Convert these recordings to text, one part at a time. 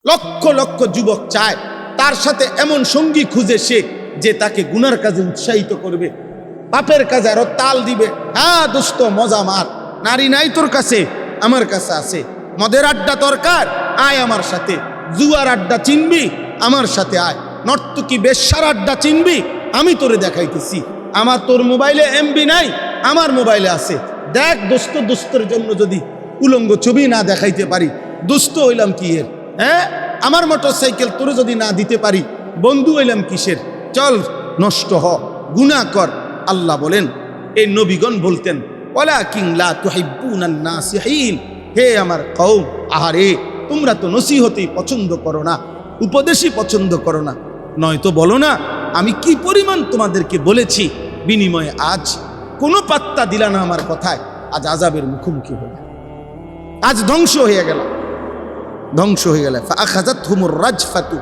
লক্ষ লক্ষ যুবক চায় তার সাথে এমন সঙ্গী খুঁজে সে যে তাকে গুনার কাজে উৎসাহিত করবে, পাপের কাজে আরো তাল দিবে। হ্যাঁ দোস্ত, মজা মার, নারী নাই তোর কাছে, আমার কাছে আছে। মদের আড্ডা দরকার, আয় আমার সাথে। জুয়ার আড্ডা চিনবি, আমার সাথে আয়। নর্তকী বেশ্যার আড্ডা চিনবি, আমি তোরে দেখাইতেছি। আমার তোর মোবাইলে এমবি নাই, আমার মোবাইলে আছে। দেখ দোস্ত, দোস্তের জন্য যদি উলঙ্গ ছবি না দেখাইতে পারি, দোস্ত হইলাম কি এর? হ্যাঁ, আমার মোটর সাইকেল তোরে যদি না দিতে পারি, বন্ধু হইলাম কিসের? চল নষ্ট হ, গুনাহ কর। আল্লাহ বলেন, এই নবীগণ বলতেন, ওয়ালাকিন লা তুহিব্বুনান নাসিহিন, হে আমার কওম, আহারে তোমরা তো নসিহতই পছন্দ করো না, উপদেশই পছন্দ করো না। নয়তো বলো না আমি কি পরিমাণ তোমাদেরকে বলেছি, বিনিময়ে আজ কোনো পাত্তা দিলা না আমার কথায়। আজ আযাবের মুখোমুখি হয়ে, আজ ধ্বংস হয়ে গেল, ধ্বংস হয়ে গেল। ফাআখাযাতহুমুর রাজফাতু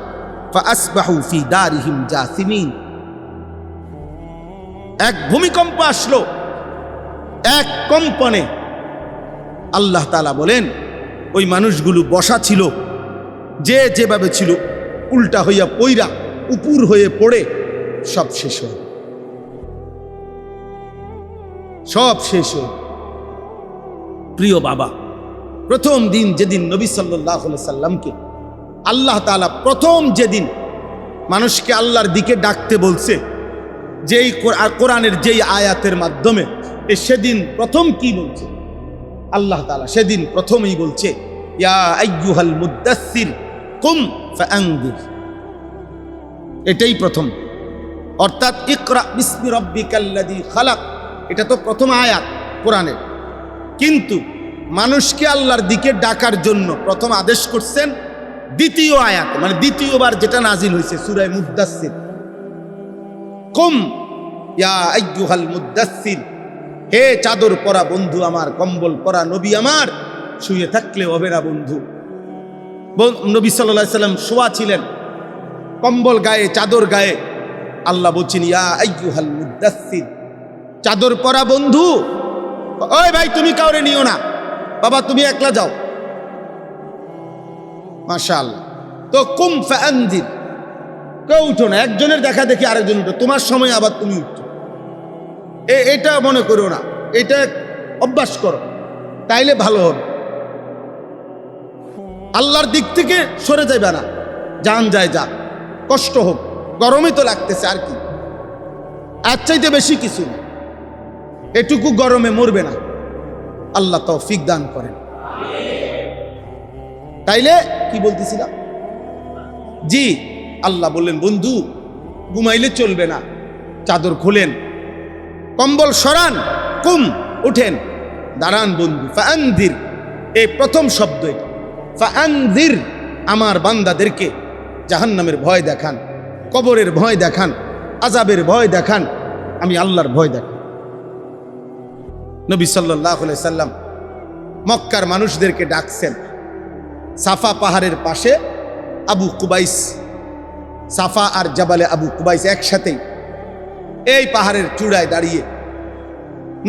ফাআসবাহু ফি দারিহিম জাসিমিন। এক ভূমিকম্প আসলো, এক কম্পনে আল্লাহ তাআলা বলেন ওই মানুষগুলো বসা ছিল, যে যেভাবে ছিল উল্টা হইয়া পইরা উপুর হয়ে পড়ে সব শেষ হয়ে, সব শেষ হয়ে। প্রিয় বাবা, প্রথম দিন যেদিন নবী সাল্লাল্লাহু আলাইহি সাল্লামকে আল্লাহ তাআলা প্রথম যেদিন মানুষকে আল্লাহর দিকে ডাকতে বলছে, যেই কোরআনের যেই আয়াতের মাধ্যমে, সেদিন প্রথম কি বলছে আল্লাহ তাআলা? সেদিন প্রথমেই বলছে, ইয়া আইয়ুহাল মুদ্দাসসির কুম ফাআনদির। এটাই প্রথম, অর্থাৎ ইকরা বিসমি রাব্বিকাল্লাযী খালাক, এটা তো প্রথম আয়াত কোরআনের। কিন্তু মানুষকে আল্লাহর দিকে ডাকার জন্য প্রথম আদেশ করছেন দ্বিতীয় আয়াত, মানে দ্বিতীয়বার যেটা নাজিল হয়েছে সূরা মুদ্দাসসির। কুম ইয়া আইয়ুহাল মুদ্দাসসির, হে চাদর পরা বন্ধু আমার, কম্বল পরা নবী আমার, শুয়ে থাকলে হবে না বন্ধু। নবী সাল্লাল্লাহু আলাইহি সাল্লাম শোয়া ছিলেন, কম্বল গায়ে, চাদর গায়ে। আল্লাহ বলছেন, ইয়া আইয়ুহাল মুদ্দাসসির, চাদর পরা বন্ধু। ওই ভাই, তুমি কাউরে নিও না, বাবা তুমি একলা যাও। মাশাআল্লাহ। তো কুম ফাআনদির, কেউ উঠো না, একজনের দেখা দেখি আরেকজন উঠো, তোমার সময় আবার তুমি উঠো। এটা মনে করো না, এটা অভ্যাস করো, তাইলে ভালো হবে। আল্লাহর দিক থেকে সরে যাইবে না, জান যায় যা, কষ্ট হোক, গরমই তো লাগতেছে, আর কি, এর চাইতে বেশি কিছু না। এটুকু গরমে মরবে না, আল্লাহ তৌফিক দান করেন। তাইলে কি বলতেছিলাম? জি, আল্লাহ বললেন বন্ধু ঘুমাইলে চলবে না, চাদর খোলেন, কম্বল সরান, কুম উঠেন, দাঁড়ান বন্ধু। ফাআনদির, এই প্রথম শব্দ এটা। ফাআনদির, আমার বান্দাদেরকে জাহান্নামের ভয় দেখান, কবরের ভয় দেখান, আযাবের ভয় দেখান, আমি আল্লাহর ভয় দেখান। নবী সাল্লাল্লাহু আলাইহি সাল্লাম মক্কার মানুষদেরকে ডাকছেন। সাফা পাহাড়ের পাশে আবু কুবাইস, সাফা আর জাবালে আবু কুবাইস একসাথেই, এই পাহাড়ের চূড়ায় দাঁড়িয়ে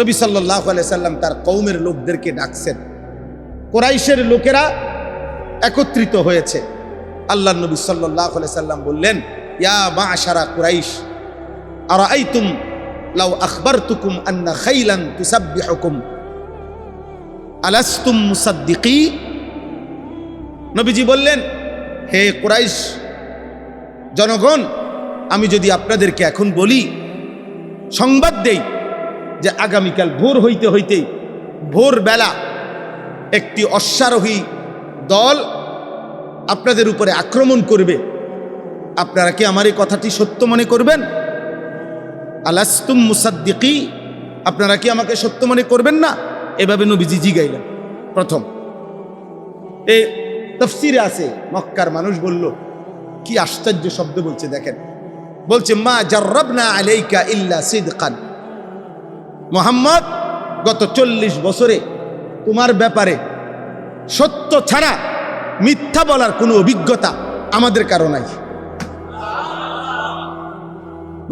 নবী সাল্লাল্লাহু আলাইহি সাল্লাম তার কওমের লোকদেরকে ডাকছেন। কুরাইশের লোকেরা একত্রিত হয়েছে। আল্লাহর নবী সাল্লাল্লাহু আলাইহি সাল্লাম বললেন, ইয়া মা'শারা কুরাইশ, আরাআইতুম লাউ আখবারতুকুম আন্না খাইলান তুসাব্বিহুকুম আলাস্তুম মুসাদ্দিকি। নবীজি বললেন, হে কুরাইশ জনগণ, আমি যদি আপনাদেরকে এখন বলি, সংবাদ দেই যে আগামীকাল ভোর হইতে হইতেই, ভোরবেলা একটি অশ্বারোহী দল আপনাদের উপরে আক্রমণ করবে, আপনারা কি আমার এই কথাটি সত্য মনে করবেন? আলাস্তুম মুসাদ্দিকি, আপনারা কি আমাকে সত্য মনে করবেন না? এভাবে নবীজি জিগাইলেন প্রথম। এই তাফসীরে আছে, মক্কার মানুষ বলল, কি আশ্চর্য শব্দ বলছে দেখেন, বলছে মা জাররাবনা আলাইকা ইল্লা সিদকান, মুহাম্মদ গত 40 বছরে তোমার ব্যাপারে সত্য ছাড়া মিথ্যা বলার কোনো অভিজ্ঞতা আমাদের কারো নাই।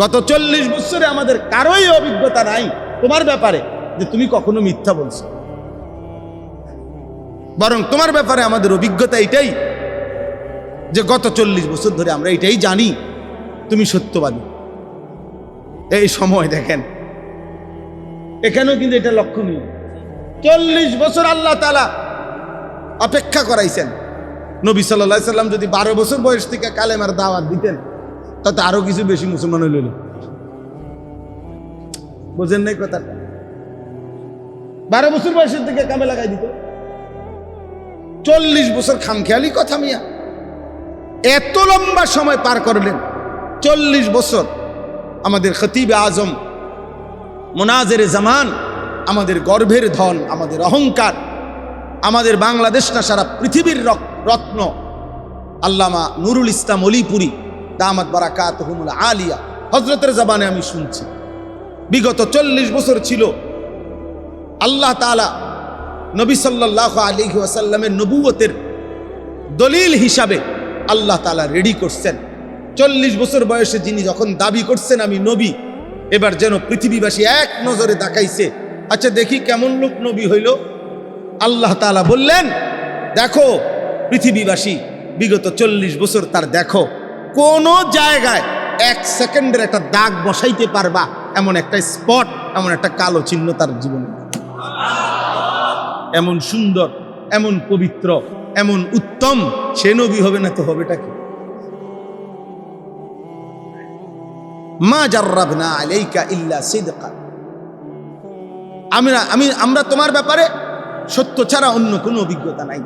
গত 40 বছরে আমাদের কারোই অভিজ্ঞতা নাই তোমার ব্যাপারে যে তুমি কখনো মিথ্যা বলছো, বরং তোমার ব্যাপারে আমাদের অভিজ্ঞতা এটাই যে গত 40 বছর ধরে আমরা এটাই জানি তুমি সত্যবাদী। এই সময় দেখেন, এখানেও কিন্তু এটা লক্ষণীয়। 40 বছর আল্লাহ তাআলা অপেক্ষা করাইছেন। নবী সাল্লাল্লাহু আলাইহি সাল্লাম যদি 12 বছর বয়স থেকে কালেমার দাওয়াত দিতেন, তাতে আরো কিছু বেশি মুসলমান হইল। বুঝেন নাই কথাটা? 12 বছর বয়সের থেকে কামে লাগাই দিত। 40 বছর খামখেয়ালি কথা মিয়া, এত লম্বা সময় পার করলেন। 40 বছর আমাদের খতিবে আজম, মুনাজিরে জামান, আমাদের গর্ভের ধন, আমাদের অহংকার, আমাদের বাংলাদেশ না সারা পৃথিবীর রত্ন আল্লামা নুরুল ইসলাম অলিপুরি দামাত বারাকাতুহুমুল আলিয়া হযরতের জবানে আমি শুনছি, বিগত 40 বছর ছিল আল্লাহ তাআলা নবী সাল্লাল্লাহু আলাইহি ওয়াসাল্লামের নবুয়তের দলিল হিসাবে আল্লাহ তাআলা রেডি করছেন। 40 বছর বয়সে যিনি যখন দাবি করছেন আমি নবী, এবার যেন পৃথিবীবাসী এক নজরে তাকাইছে, আচ্ছা দেখি কেমন লোক নবী হইল। আল্লাহ তাআলা বললেন, দেখো পৃথিবীবাসী বিগত 40 বছর তার দেখো কোন জায়গায় 1 সেকেন্ডের একটা দাগ বসাইতে পারবা এমন একটা স্পট, এমন একটা কালো চিহ্ন তার জীবনে। এমন সুন্দর, এমন পবিত্র, এমন উত্তম সে নবী হবে না তো হবেটা কি? মা জাররাবনা আলাইকা ইল্লা সিদকা, আমরা তোমার ব্যাপারে সত্য ছাড়া অন্য কোনো অভিজ্ঞতা নাই।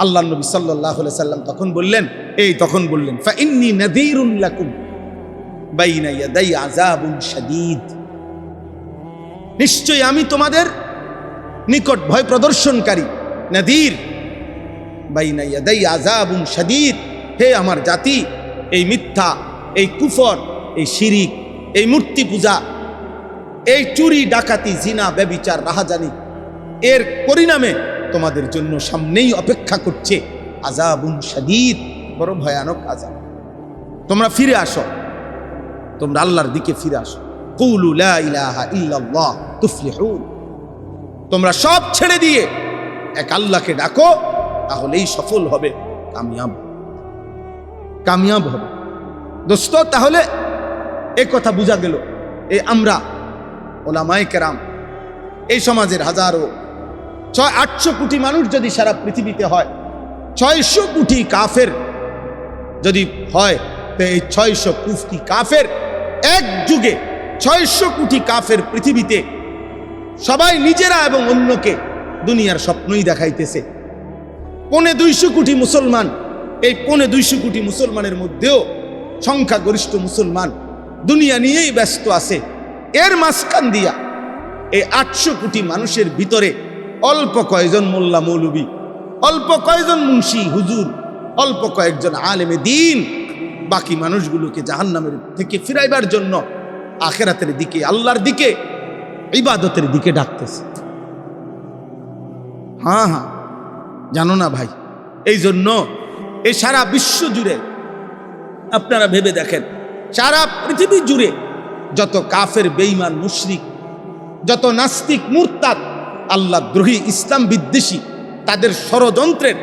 আল্লাহ নবী সাল্লাল্লাহু আলাইহি সাল্লাম তখন বললেন ফা ইন্নী নাযীরুন লাকুম বাইনা ইয়াদাই আযাবুন শাদীদ, নিশ্চয়ই আমি তোমাদের নিকট ভয় প্রদর্শনকারী, নাযীর, বাইনা ইয়াদাই আযাবুন শাদীদ। হে আমার জাতি, এই মিথ্যা, এই কুফর, এই শিরিক, এই মূর্তি পূজা, এই চুরি ডাকাতি, জিনা, ব্যভিচার, রাহাজানি, এর পরিণামে তোমাদের জন্য সামনেই অপেক্ষা করছে আযাবুন শাদীদ, বড় ভয়ানক আযাব। তোমরা ফিরে আসো, তোমরা আল্লাহর দিকে ফিরে আসো। কুলু লা ইলাহা ইল্লাল্লাহ তুফলিহুন, তোমরা সব ছেড়ে দিয়ে এক আল্লাহকে ডাকো, তাহলেই সফল হবে, কামিয়াব হবে। দোস্ত, তাহলে এই কথা বোঝা গেল, এই আমরা ওলামায়ে কেরাম, এই সমাজের হাজারো 600-800 কোটি মানুষ যদি সারা পৃথিবীতে হয়, 600 কোটি কাফের যদি হয়, তো এই 600 কোটি কাফের এক যুগে, 600 কোটি কাফের পৃথিবীতে সবাই নিজেরা এবং অন্যকে দুনিয়ার স্বপ্নই দেখাইতেছে। 250 কোটি মুসলমান, এই 250 কোটি মুসলমানের মধ্যেও সংখ্যাগরিষ্ঠ মুসলমান দুনিয়া নিয়েই ব্যস্ত আছে। এর মাঝখান দিয়া এই 800 কোটি মানুষের ভিতরে অল্প কয়েকজন মোল্লা মৌলবী, অল্প কয়েকজন মুন্সি হুজুর, অল্প কয়েকজন আলেমে দ্বীন বাকি মানুষগুলোকে জাহান্নামের থেকে ফিরাইবার জন্য আখিরাতের দিকে, আল্লাহর দিকে, ইবাদতের দিকে ডাকতেছে। হ্যাঁ, জানো না ভাই, এই জন্য এই সারা বিশ্ব জুড়ে আপনারা ভেবে দেখেন, সারা পৃথিবী জুড়ে যত কাফের, বেঈমান, মুশরিক, যত নাস্তিক, মুরতাদ, আল্লাহ দ্রোহী, ইসলাম বিদ্বেষী, তাদের ষড়যন্ত্রের,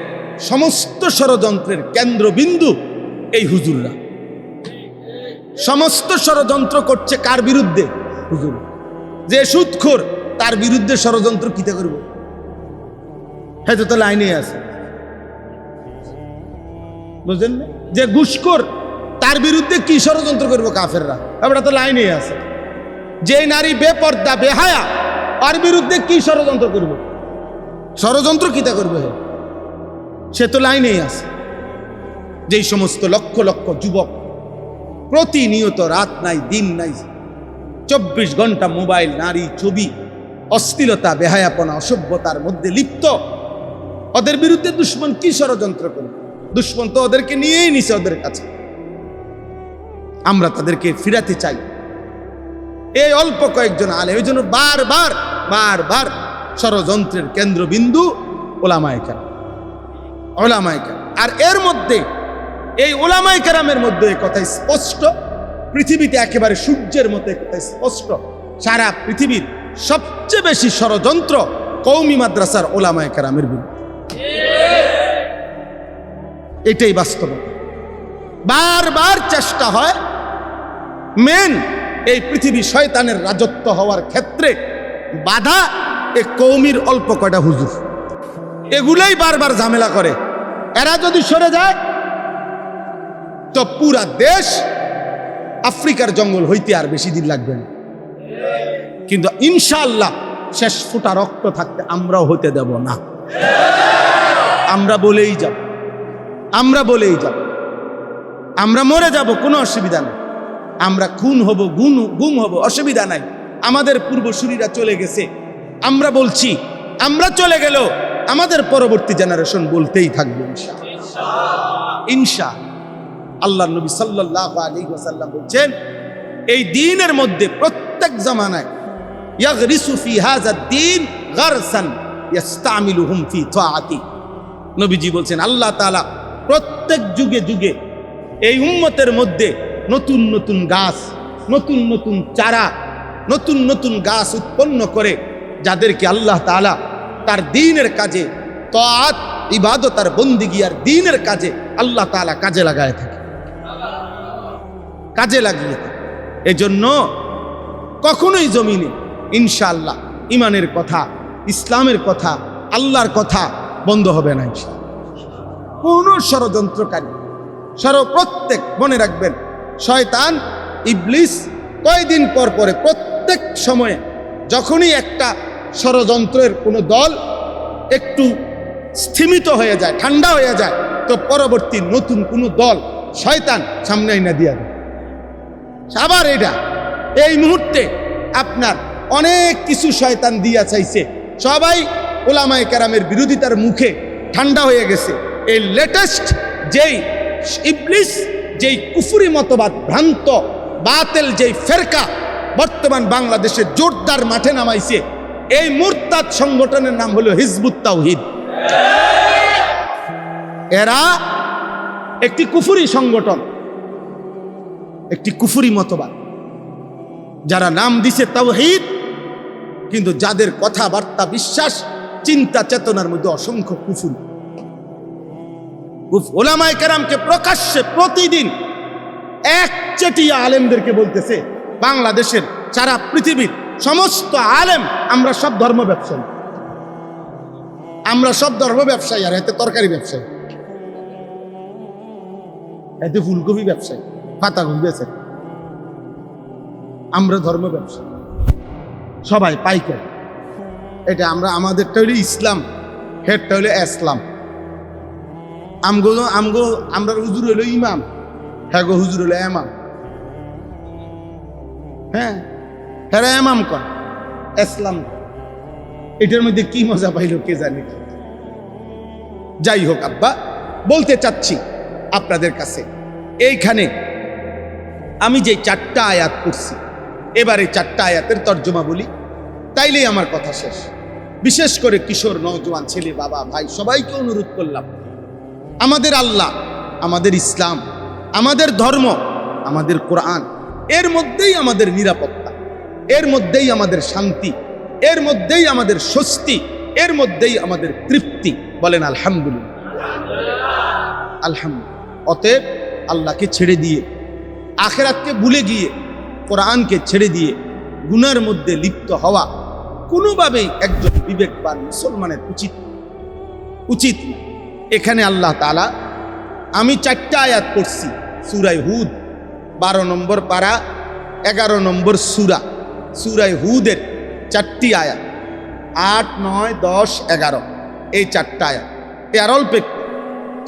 সমস্ত ষড়যন্ত্রের কেন্দ্রবিন্দু এই হুজুররা। সমস্ত ষড়যন্ত্র করছে কার বিরুদ্ধে? হুজুর। যে সুদখোর তার বিরুদ্ধে ষড়যন্ত্র কিতে করব? হয়তো তো লাইনে আছে, বুঝলেন না? যে ঘুষখোর তার বিরুদ্ধে কি ষড়যন্ত্র করবো কাফেররা? আমরা তো লাইনে আছে। যে নারী বেপর্দা, বেহায়া, তার বিরুদ্ধে কি ষড়যন্ত্র করব? ষড়যন্ত্র কিতা করবে? সে তো লাইনেই আছে। যেই সমস্ত লক্ষ লক্ষ যুবক প্রতিনিয়ত রাত নাই দিন নাই 24 ঘন্টা মোবাইল, নারী, ছবি, অশ্লীলতা, বেহায়াপনা, অসভ্যতার মধ্যে লিপ্ত, ওদের বিরুদ্ধে দুশ্মন কি ষড়যন্ত্র করবে? দুশ্মন তো ওদেরকে নিয়েই নিছে ওদের কাছে। আমরা তাদেরকে ফিরাতে চাই। এই অল্প কয়েকজন আলেম, এই জন্য বারবার বারবার ষড়যন্ত্রের কেন্দ্রবিন্দু ওলামায়ে কেরাম, ওলামায়ে কেরাম। আর এর মধ্যে এই ওলামায়ে কেরামের মধ্যে কথা স্পষ্ট, পৃথিবীতে একেবারে সূর্যের মতো কথা স্পষ্ট, সারা পৃথিবীর সবচেয়ে বেশি ষড়যন্ত্র কওমি মাদ্রাসার ওলামায়ে কেরামের বিরুদ্ধে। এটাই বাস্তবতা। বারবার চেষ্টা হয় মেন এই পৃথিবী শয়তানের রাজত্ব হওয়ার ক্ষেত্রে বাধা এ কওমির অল্প কয়টা হুজুর, এগুলাই বারবার ঝামেলা করে। এরা যদি সরে যায় তো পুরা দেশ আফ্রিকার জঙ্গল হইতে আর বেশি দিন লাগবে না। কিন্তু ইনশাআল্লাহ শেষ ফোঁটা রক্ত থাকতে আমরাও হতে দেব না। আমরা বলেই যাব, আমরা বলেই যাব, আমরা মরে যাব, কোনো অসুবিধা নেই। আমরা খুন হব, গুম হব, অসুবিধা নাই। আমাদের পূর্বসূরীরা চলে গেছে, আমরা বলছি। আমরা চলে গেল আমাদের পরবর্তী জেনারেশন বলতেই থাকবে ইনশাআল্লাহ। আল্লাহর নবী সাল্লাল্লাহু আলাইহি ওয়াসাল্লাম বলেন, এই দ্বীনের মধ্যে প্রত্যেক জামানায় ইয়াগরিসু ফি হাযা দ্বীন গারসান ইস্তামিলুহুম ফি তাআতি। নবীজি বলেন, আল্লাহ তাআলা প্রত্যেক যুগে যুগে এই উম্মতের মধ্যে নতুন নতুন গাছ, নতুন নতুন চারা, নতুন নতুন গাছ উৎপন্ন করে, যাদেরকে আল্লাহ তাআলা তার দ্বীনের কাজে, তাআত, ইবাদত আর বন্দেগী আর দ্বীনের কাজে আল্লাহ তাআলা কাজে লাগায় থাকে, কাজে লাগিয়ে থাকে। এজন্য কখনোই জমিনে ইনশাআল্লাহ ইমানের কথা, ইসলামের কথা, আল্লাহর কথা বন্ধ হবে না ইনশাআল্লাহ। কোন ষড়যন্ত্রকারী প্রত্যেক, মনে রাখবেন, শয়তান ইবলিস কয়দিন পর পরে প্রত্যেক সময়ে যখনই একটা ষড়যন্ত্রের কোনো দল একটু স্থিমিত হয়ে যায়, ঠান্ডা হয়ে যায়, তো পরবর্তী নতুন কোনো দল শয়তান সামনে না দিয়া দেয়। আবার এটা এই মুহূর্তে আপনার অনেক কিছু শয়তান দিয়া চাইছে, সবাই ওলামায়ে কেরামের বিরোধিতার মুখে ঠান্ডা হয়ে গেছে। এই লেটেস্ট যেই ইবলিস, যেই কুফরি মতবাদ, ভ্রান্ত বাতিল যেই ফেরকা বর্তমান বাংলাদেশে জোরদার মাঠে নামাইছে, এই মুরতাদ সংগঠনের নাম হলো হিজবুত তাওহীদ। এরা একটি কুফরি সংগঠন, একটি কুফরি মতবাদ, যারা নাম দিছে তাওহীদ, কিন্তু যাদের কথাবার্তা, বিশ্বাস, চিন্তা চেতনার মধ্যে অসংখ্য কুফরি। ওলামায়ে কেরামকে প্রকাশ্যে প্রতিদিন একচেটিয়া আলেমদেরকে বলতেছে, বাংলাদেশের সারা পৃথিবীর সমস্ত আলেম আমরা সব ধর্ম ব্যবসায়ী, আমরা সব ধর্ম ব্যবসায়ী, আর এতে তরকারি ব্যবসায়ী, এতে ফুলকপি ব্যবসায়ী, পাতাকপি বেচে, আমরা ধর্ম ব্যবসায়ী, সবাই পাইকারি। এটা আমাদেরটা হইল ইসলাম, হেডটা হইল ইসলাম। আমরা হুজুর হইল ইমাম, হ্যাঁ গো হুজুর হইল এমাম। হ্যাঁ, হ্যাঁ এমাম কন, ইসলাম। এটার মধ্যে কি মজা পাইল কে জানে। যাই হোক আব্বা, বলতে চাচ্ছি আপনাদের কাছে, এইখানে আমি যে 4টা আয়াত পড়ছি, এবারে 4টা আয়াতের তর্জমা বলি, তাইলেই আমার কথা শেষ। বিশেষ করে কিশোর, নওজোয়ান, ছেলে, বাবা, ভাই, সবাইকে অনুরোধ করলাম, আমাদের আল্লাহ, আমাদের ইসলাম, আমাদের ধর্ম, আমাদের কোরআন, এর মধ্যেই আমাদের নিরাপত্তা, এর মধ্যেই আমাদের শান্তি, এর মধ্যেই আমাদের স্বস্তি, এর মধ্যেই আমাদের তৃপ্তি। বলেন আলহামদুলিল্লাহ, আলহামদুলিল্লাহ। অতএব আল্লাহকে ছেড়ে দিয়ে, আখিরাতকে ভুলে গিয়ে, কোরআনকে ছেড়ে দিয়ে গুনার মধ্যে লিপ্ত হওয়া কোনোভাবেই একজন বিবেকবান মুসলমানের উচিত না। এখানে আল্লাহ তাআলা, আমি 4টা আয়াত পড়ছি, সূরা হুদ 12 নম্বর পারা 11 নম্বর সূরা হুদের 4টি আয়াত, 8, 9, 10, 11, এই 4টা আয়াত। এর অল্প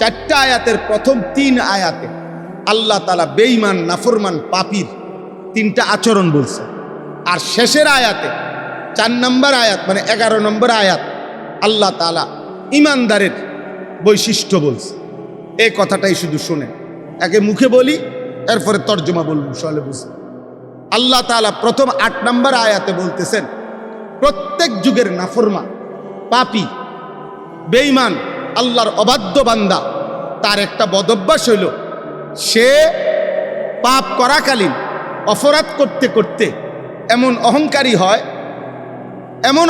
4টা আয়াতের প্রথম 3 আয়াতে আল্লাহ তাআলা বেঈমান, নাফরমান, পাপীর 3টা আচরণ বলছে, আর শেষের আয়াতে 4 নম্বর আয়াত মানে 11 নম্বর আয়াত আল্লাহ তাআলা ঈমানদারের বৈশিষ্ট্য বলছে। এই কথাটাই শুধু শুনে, একে মুখে বলি, এরপরে তর্জমা বলবো, সহলে বুঝবে। আল্লাহ তাআলা প্রথম 8 নম্বর আয়াতে বলতেছেন, প্রত্যেক যুগের নাফরমান, পাপী, বেঈমান, আল্লাহর অবাধ্য বান্দা, তার একটা বদভ্যাস হইল, সে পাপ করাকালীন অপরাধ করতে করতে এমন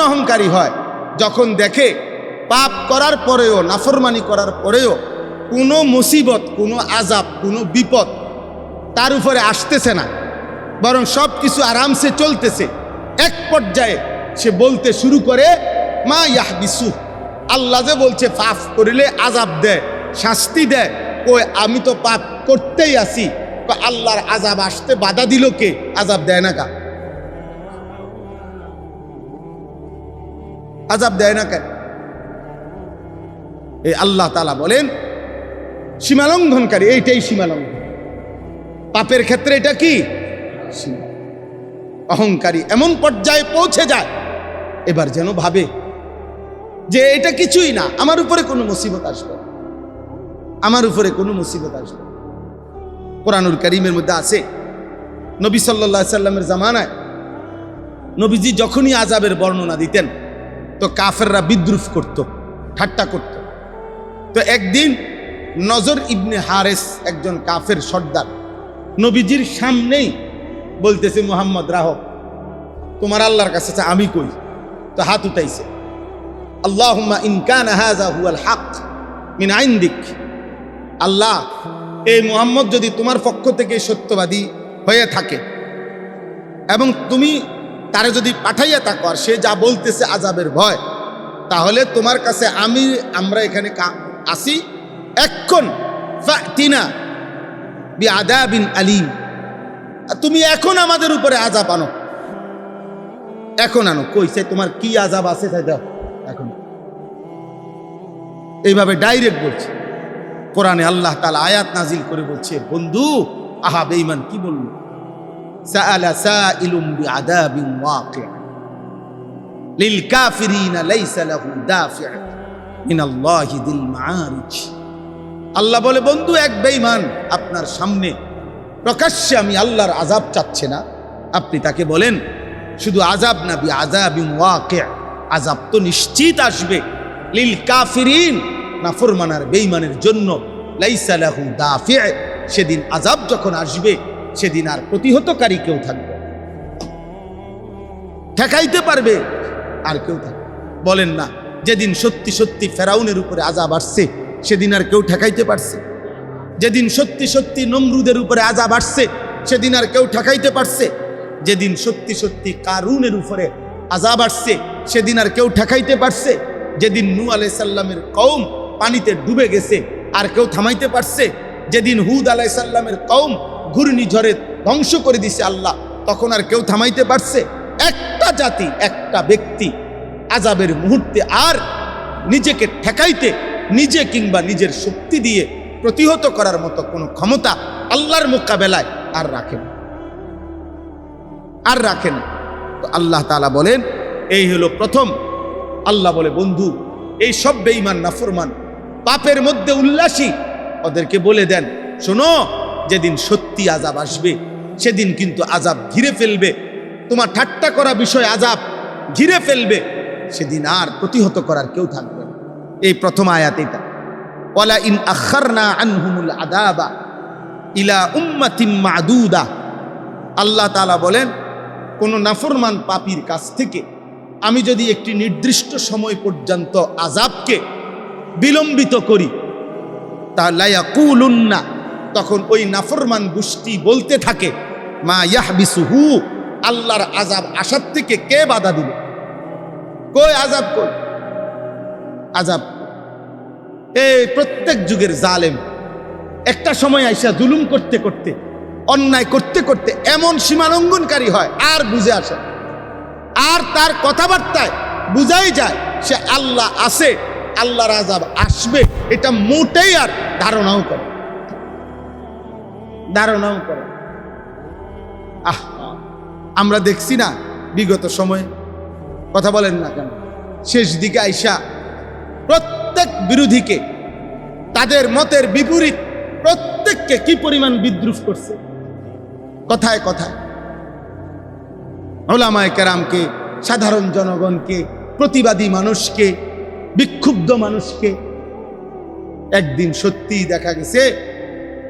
অহংকারী হয়, যখন দেখে পাপ করার পরেও, নাফরমানি করার পরেও কোনো মুসিবত, কোনো আযাব, কোনো বিপদ তার উপরে আসতেছে না, বরং সব কিছু আরামসে চলতেছে। এক পর্যায়ে সে বলতে শুরু করে, মা ইয়াহবিসু, আল্লাহ যে বলছে পাপ করিলে আযাব দেয়, শাস্তি দেয়, কই আমি তো পাপ করতেই আছি, আল্লাহর আযাব আসতে বাধা দিল কে? আযাব দেয় না কা? আযাব দেয় না কেন? এই আল্লাহ তাআলা বলেন সীমালঙ্ঘনকারী, এইটাই সীমালঙ্ঘন। পাপের ক্ষেত্রে এটা কি? অহংকারী এমন পর্যায়ে পৌঁছে যায়, এবার যেন ভাবে যে এটা কিছুই না, আমার উপরে কোনো মুসিবত আসবে, আমার উপরে কোনো মুসিবত আসবে। কোরআনুল কারীমের মধ্যে আছে, নবী সাল্লাল্লাহু আলাইহি সাল্লামের জামানায় নবীজি যখনই আযাবের বর্ণনা দিতেন তো কাফেররা বিদ্রুপ করত, ঠাট্টা করত। তো একদিন নজর ইবনে হারেস, একজন কাফের সর্দার, নবীজির সামনেই বলতেছে, মুহাম্মদ রাহো, তোমার আল্লাহর কাছে আমি কই। তো হাত উঠাইছে, আল্লাহুম্মা ইন কানা হাযা হুয়াল হক মিন ইনদিক, আল্লাহ এই মুহাম্মদ যদি তোমার পক্ষ থেকে সত্যবাদী হয়ে থাকে এবং তুমি তারে যদি পাঠাইয়া থাকো আর সে যা বলতেছে আযাবের ভয়, তাহলে তোমার কাছে আমরা এখানে আসি, এখন ফাতিনা বিআযাবিন আলীম, তুমি এখন আমাদের উপরে আযাব আনো, এখন আনো। কইছে তোমার কি আযাব আছে তাই দাও এখন। এইভাবে ডাইরেক্ট বলছে। কোরআনে আল্লাহ তাআলা আয়াত নাজিল করে বলছে, বন্ধু আহা বেঈমান কি বলল, সাআলা সাইলুম বিআযাবিন ওয়াকি' লিল কাফিরিনা লাইসা লাহু দাফি' মিনাল্লাহি যিল মাআরিজ। আল্লাহ বলে, বন্ধু এক বেঈমান আপনার সামনে প্রকাশ্যে আমি আল্লাহর আযাব চাচ্ছে না, আপনি তাকে বলেন শুধু আযাব না, বিআযাবিন ওয়াকি', আযাব তো নিশ্চিত আসবে, লিল কাফিরিন, নাফরমানার বেঈমানের জন্য, লাইসা লাহু দাফি', সেদিন আযাব যখন আসবে সেদিন আর প্রতিহতকারী কেউ থাকবে, ঠেকাইতে পারবে আর কেউ থাকবে। বলেন না, যেদিন সত্যি সত্যি ফেরাউনের উপরে আযাব আসছে সেদিন আর কেউ ঠেকাইতে পারছে? যেদিন সত্যি সত্যি নমরুদের উপরে আযাব আসছে সেদিন আর কেউ ঠেকাইতে পারছে? যেদিন সত্যি সত্যি কারুনের উপরে আযাব আসছে সেদিন আর কেউ ঠেকাইতে পারছে? যেদিন নূহ আলাইহিস সালামের কওম পানিতে ডুবে গেছে আর কেউ থামাইতে পারছে? যেদিন হুদ আলাইহিস সালামের কওম ঘূর্ণিঝড়ে ধ্বংস করে দিছে আল্লাহ, তখন আর কেউ থামাইতে পারছে? একটা জাতি, একটা ব্যক্তি আযাবের মুহূর্তে আর নিজেকে ঠেকাইতে, নিজে কিংবা নিজের শক্তি দিয়ে প্রতিহত করার মতো কোনো ক্ষমতা আল্লাহর মোকাবেলায় আর রাখেন, আর রাখেন। তো আল্লাহ তাআলা বলেন, এই হলো প্রথম। আল্লাহ বলে, বন্ধু এই সব বেঈমান নাফরমান পাপের মধ্যে উল্লাসী, ওদেরকে বলে দেন, শোনো যেদিন সত্যি আযাব আসবে সেদিন কিন্তু আযাব ঘিরে ফেলবে, তোমার ঠাট্টা করা বিষয় আযাব ঘিরে ফেলবে, সেদিন আর প্রতিহত করার কেউ থাকবে না। এই প্রথম আয়াত এটা, ওয়ালা ইন আখারনা আনহুমুল আযাবা ইলা উম্মাতিম মাদুদা। আল্লাহ তাআলা বলেন, কোন নাফরমান পাপীর কাছ থেকে আমি যদি একটি নির্দিষ্ট সময় পর্যন্ত আযাবকে বিলম্বিত করি, তাহলে ইয়াকুলুন্না, তখন ওই নাফরমান গোষ্ঠী বলতে থাকে, মা ইয়াহবিসুহু, আল্লাহর আযাব আসার থেকে কে বাধা দিল? কই আযাব, কই আযাব? এই প্রত্যেক যুগের জালেম একটা সময় আইসা জুলুম করতে করতে, অন্যায় করতে করতে এমন সীমালঙ্ঘনকারী হয় আর বুঝে আসে, আর তার কথাবার্তায় বুঝাই যায় সে আল্লাহ আছে, আল্লাহর আযাব আসবে, এটা মোটেই আর ধারণাও করে, ধারণাও করে। আমরা দেখছি না বিগত সময়ে, কথা বলেন না কেন, শেষ দিকে আইসা প্রত্যেক বিরোধীকে, তাদের মতের বিপরীত প্রত্যেককে কি পরিমাণ বিদ্রুপ করছে, কথায় কথায় উলামায়ে কেরামকে, সাধারণ জনগণকে, প্রতিবাদী মানুষকে, বিক্ষুব্ধ মানুষকে। একদিন সত্যিই দেখা গেছে,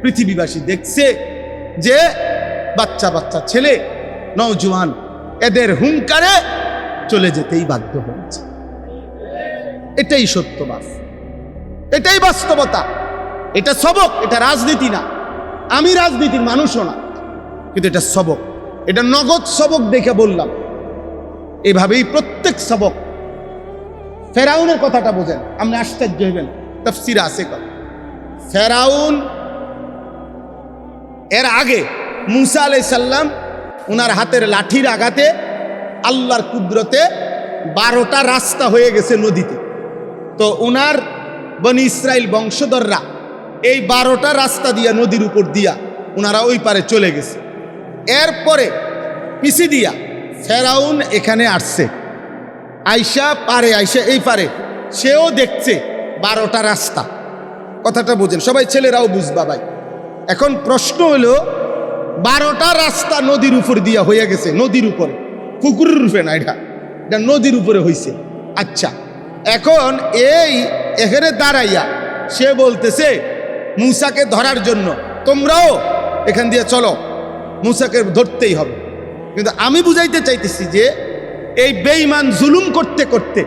পৃথিবীবাসী দেখছে যে বাচ্চা বাচ্চা ছেলে, নওজোয়ান এদের হুঙ্কারে চলে যেতেই বাধ্য হয়েছে। এটাই সত্যবাস, এটাই বাস্তবতা। এটা সবক, এটা রাজনীতি না। আমি রাজনীতির মানুষও না, কিন্তু এটা সবক, এটা নগদ সবক দেখে বললাম। এভাবেই প্রত্যেক সবক। ফেরাউনের কথাটা বোঝেন, আপনি আশ্চর্য হইবেন, তাফসীরে আছে কথা। ফেরাউন এর আগে মুসা আলাইহিস সালাম ওনার হাতের লাঠির আঘাতে আল্লাহর কুদরতে 12টা রাস্তা হয়ে গেছে নদীতে। তো ওনার বনি ইসরাইল বংশধররা এই 12টা রাস্তা দিয়া নদীর উপর দিয়া ওনারা ওই পারে চলে গেছে। এরপরে পিছি দিয়া ফেরাউন এখানে আসছে, আইসা পারে, আইসা এই পারে সেও দেখছে 12টা রাস্তা। কথাটা বোঝেন সবাই, ছেলেরাও বুঝবা ভাই। এখন প্রশ্ন হলো 12টা রাস্তা নদীর উপর দিয়া হয়ে গেছে, নদীর উপরে, পুকুরের রূপে না, এটা নদীর উপরে হইছে। আচ্ছা, এখন এখানে দাঁড়াইয়া সে বলতেছে মুসাকে ধরার জন্য তোমরাও এখান দিয়ে চলো, মুসাকে ধরতেই হবে। কিন্তু আমি বুঝাইতে চাইতেছি যে এই বেঈমান জুলুম করতে করতে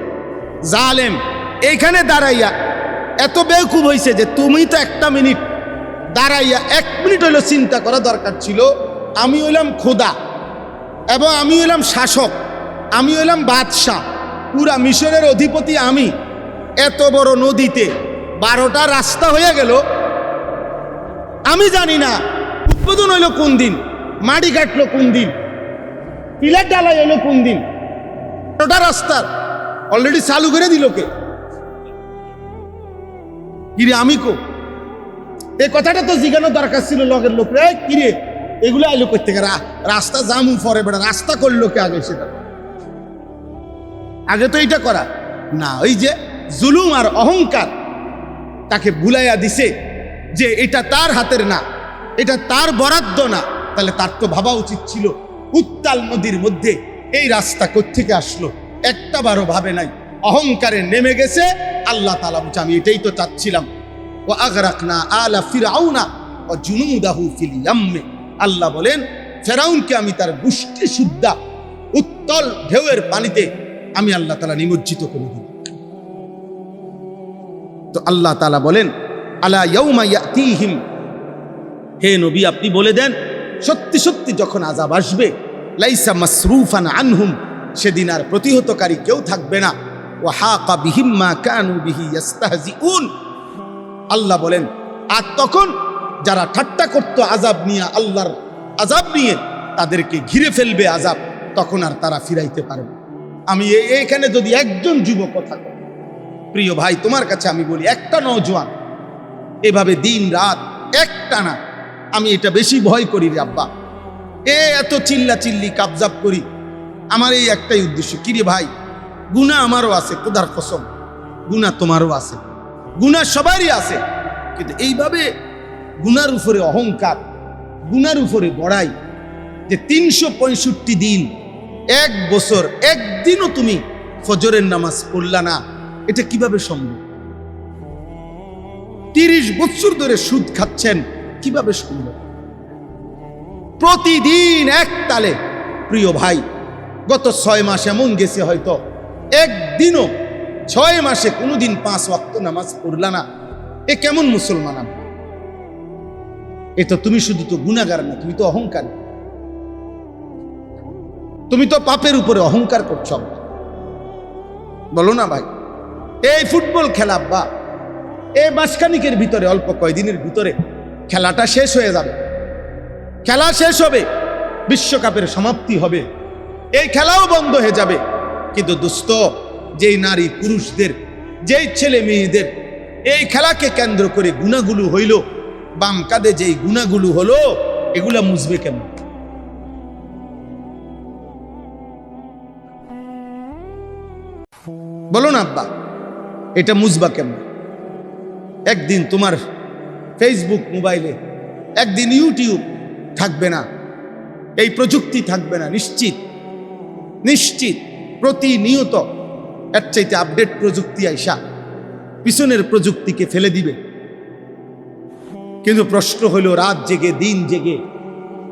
জালেম এইখানে দাঁড়াইয়া এত বেকুব হইছে যে তুমি তো একটা মিনিট দাঁড়াইয়া 1 মিনিট হইলো চিন্তা করা দরকার ছিল। আমি হইলাম খোদা এবং আমি হইলাম শাসক, আমি হইলাম বাদশাহ, পুরা মিশরের অধিপতি আমি। এত বড় নদীতে 12টা রাস্তা হয়ে গেল, আমি জানি না উদ্বোধন হইলো কোন দিন, মাটি কাটলো কোন দিন, পিলার ডালাই হইলো কোন দিন, 12টা রাস্তার অলরেডি চালু করে দিল কে? কিরে আমি কো? এই কথাটা তো জিজ্ঞানো দরকার ছিল লগের লোকরে, কিরে এগুলো আইলো করতে গেলে রাস্তা জামু পরে বেড়া, রাস্তা করলো কে আগে? সেটা আগে তো এইটা করা না। ওই যে জুলুম আর অহংকার তাকে ভুলাইয়া দিছে যে এটা তার হাতের না, এটা তার বরাদ্দ না। তাহলে তার তো ভাবা উচিত ছিল উত্তাল নদীর মধ্যে এই রাস্তা কোত্থেকে আসলো, একটা বারও ভাবে নাই, অহংকারে নেমে গেছে। আল্লাহ তাআলা বলছে আমি এটাই তো চাচ্ছিলাম। ওয়া আগরাকনা আলা ফিরআউনা ওয়া জুনুদাহু ফিল ইয়াম্মি। আল্লাহ বলেন ফেরাউনকে আমি তার গোষ্ঠী সুদ্ধা উত্তল ঢেউয়ের পানিতে আমি আল্লাহ তাআলা নিমজ্জিত করে দিই। তো আল্লাহ তাআলা বলেন আলা ইয়াউমা ইয়াতিহিম, হে নবী আপনি বলে দেন সত্যি সত্যি যখন আযাব আসবে, লাইসা মাসরুফান আনহুম, সেদিন আর প্রতিহতকারী কেউ থাকবে না। ওয়া হাকা বিহিম মা কানু বিহি ইস্তাহজিউন। আল্লাহ বলেন আর তখন যারা ঠাট্টা করতো আযাব নিয়ে, আল্লাহর আযাব নিয়ে, তাদেরকে ঘিরে ফেলবে আযাব, তখন আর তারা ফিরাইতে পারবে। আমি এইখানে যদি একজন যুবক কথা কই, প্রিয় ভাই তোমার কাছে আমি বলি, একটা নওজোয়ান এভাবে দিন রাত একটানা, আমি এটা বেশি ভয় করি রে আব্বা, এত চিল্লা চিল্লি কাবজাব করি, আমার এই একটাই উদ্দেশ্য, কিরে ভাই গুনাহ আমারও আছে, খোদার কসম গুনাহ তোমারও আছে, গুনাহ সবারই আছে, কিন্তু এইভাবে গুনার উপরে অহংকার, গুনার উপরে বড়াই, যে 365 দিন, 1 বছর একদিনও তুমি ফজরের নামাজ পড়লা না, এটা কিভাবে সম্ভব? 30 বছর ধরে সুদ খাচ্ছেন, কিভাবে সম্ভব? প্রতিদিন এক তালে, প্রিয় ভাই গত 6 মাস এমন গেছে হয়তো একদিনও 6 মাসে কোনোদিন 5 ওয়াক্ত নামাজ পড়লা না, এ কেমন মুসলমান? এ তো তুমি শুধু তো গুনাহগার না, তুমি তো অহংকার, তুমি তো পাপের উপরে অহংকার করছো। বলো না ভাই, এই ফুটবল খেলা বা এই মাসখানিকের ভিতরে, অল্প কয়দিনের ভিতরে খেলাটা শেষ হয়ে যাবে, খেলা শেষ হবে, বিশ্বকাপের সমাপ্তি হবে, এই খেলাও বন্ধ হয়ে যাবে। কিন্তু দোস্ত, যেই নারী পুরুষদের, যেই ছেলে মেয়েদের এই খেলাকে কেন্দ্র করে গুনাহগুলো হইল, বাম কাঁধে যেই গুনাহগুলো হলো, এগুলা মুছবে কেমন? বলো না আব্বা, এটা মুছবা কেমন? একদিন তোমার ফেসবুক মোবাইলে, একদিন ইউটিউব থাকবে না, এই প্রযুক্তি থাকবে না, নিশ্চিত নিশ্চিত প্রতিনিয়ত এর চাইতে আপডেট প্রযুক্তি আইসা পিছনের প্রযুক্তিকে ফেলে দিবে। কিন্তু প্রশ্ন হলো, রাত জেগে দিন জেগে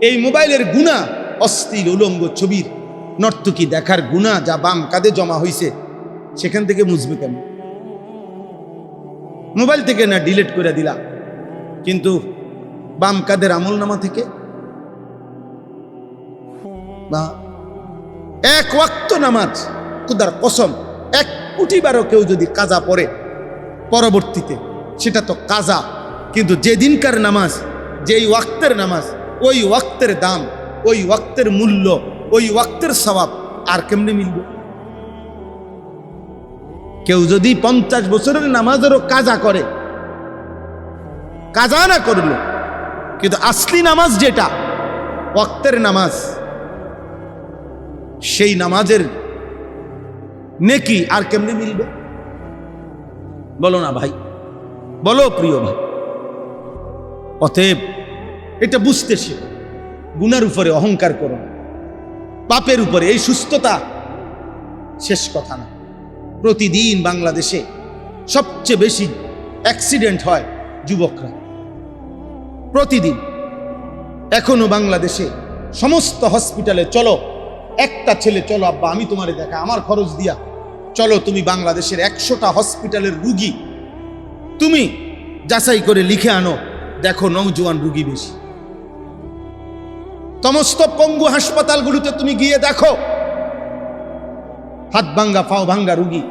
এই মোবাইলের গুনাহ, অশ্লীল উলঙ্গ ছবির নর্তকী দেখার গুনাহ যা বাম কাঁধে জমা হয়েছে, সেখান থেকে মুছবে কেমন? মোবাইল থেকে না ডিলিট করে দিলা, কিন্তু বাম কাদের আমল নামা থেকে বা এক ওয়াক্ত নামাজ, খুদার কসম, এক কোটিবারও কেউ যদি কাজা পড়ে পরবর্তীতে, সেটা তো কাজা। কিন্তু যেদিনকার নামাজ, যেই ওয়াক্তের নামাজ, ওই ওয়াক্তের দাম, ওই ওয়াক্তের মূল্য, ওই ওয়াক্তের সওয়াব আর কেমনে মিলবে? কেউ যদি 50 বছরের নামাজেরও কাজা করে, কাজা না করলো, কিন্তু আসলি নামাজ যেটা ওয়াক্তের নামাজ, সেই নামাজের নেকি আর কেমনে মিলবে? বলো না ভাই, বলো প্রিয় ভাই। অতএব এটা বুঝতে শেখো। গুনার উপরে অহংকার করো না, পাপের উপরে। এই সুস্থতা শেষ কথা না। প্রতিদিন বাংলাদেশে সবচেয়ে বেশি অ্যাক্সিডেন্ট হয় যুবকরা, প্রতিদিন। এখনো বাংলাদেশে সমস্ত হসপিটালে চলো, একটা ছেলে, চলো আব্বা আমি তোমারে দেখা, আমার খরচ দিয়া চলো, তুমি বাংলাদেশের 100টা হসপিটালের রুগী তুমি যাচাই করে লিখে আনো, দেখো নওজোয়ান রুগী বেশি। সমস্ত পঙ্গু হাসপাতালগুলোতে তুমি গিয়ে দেখো, হাত ভাঙ্গা পাও ভাঙ্গা রুগী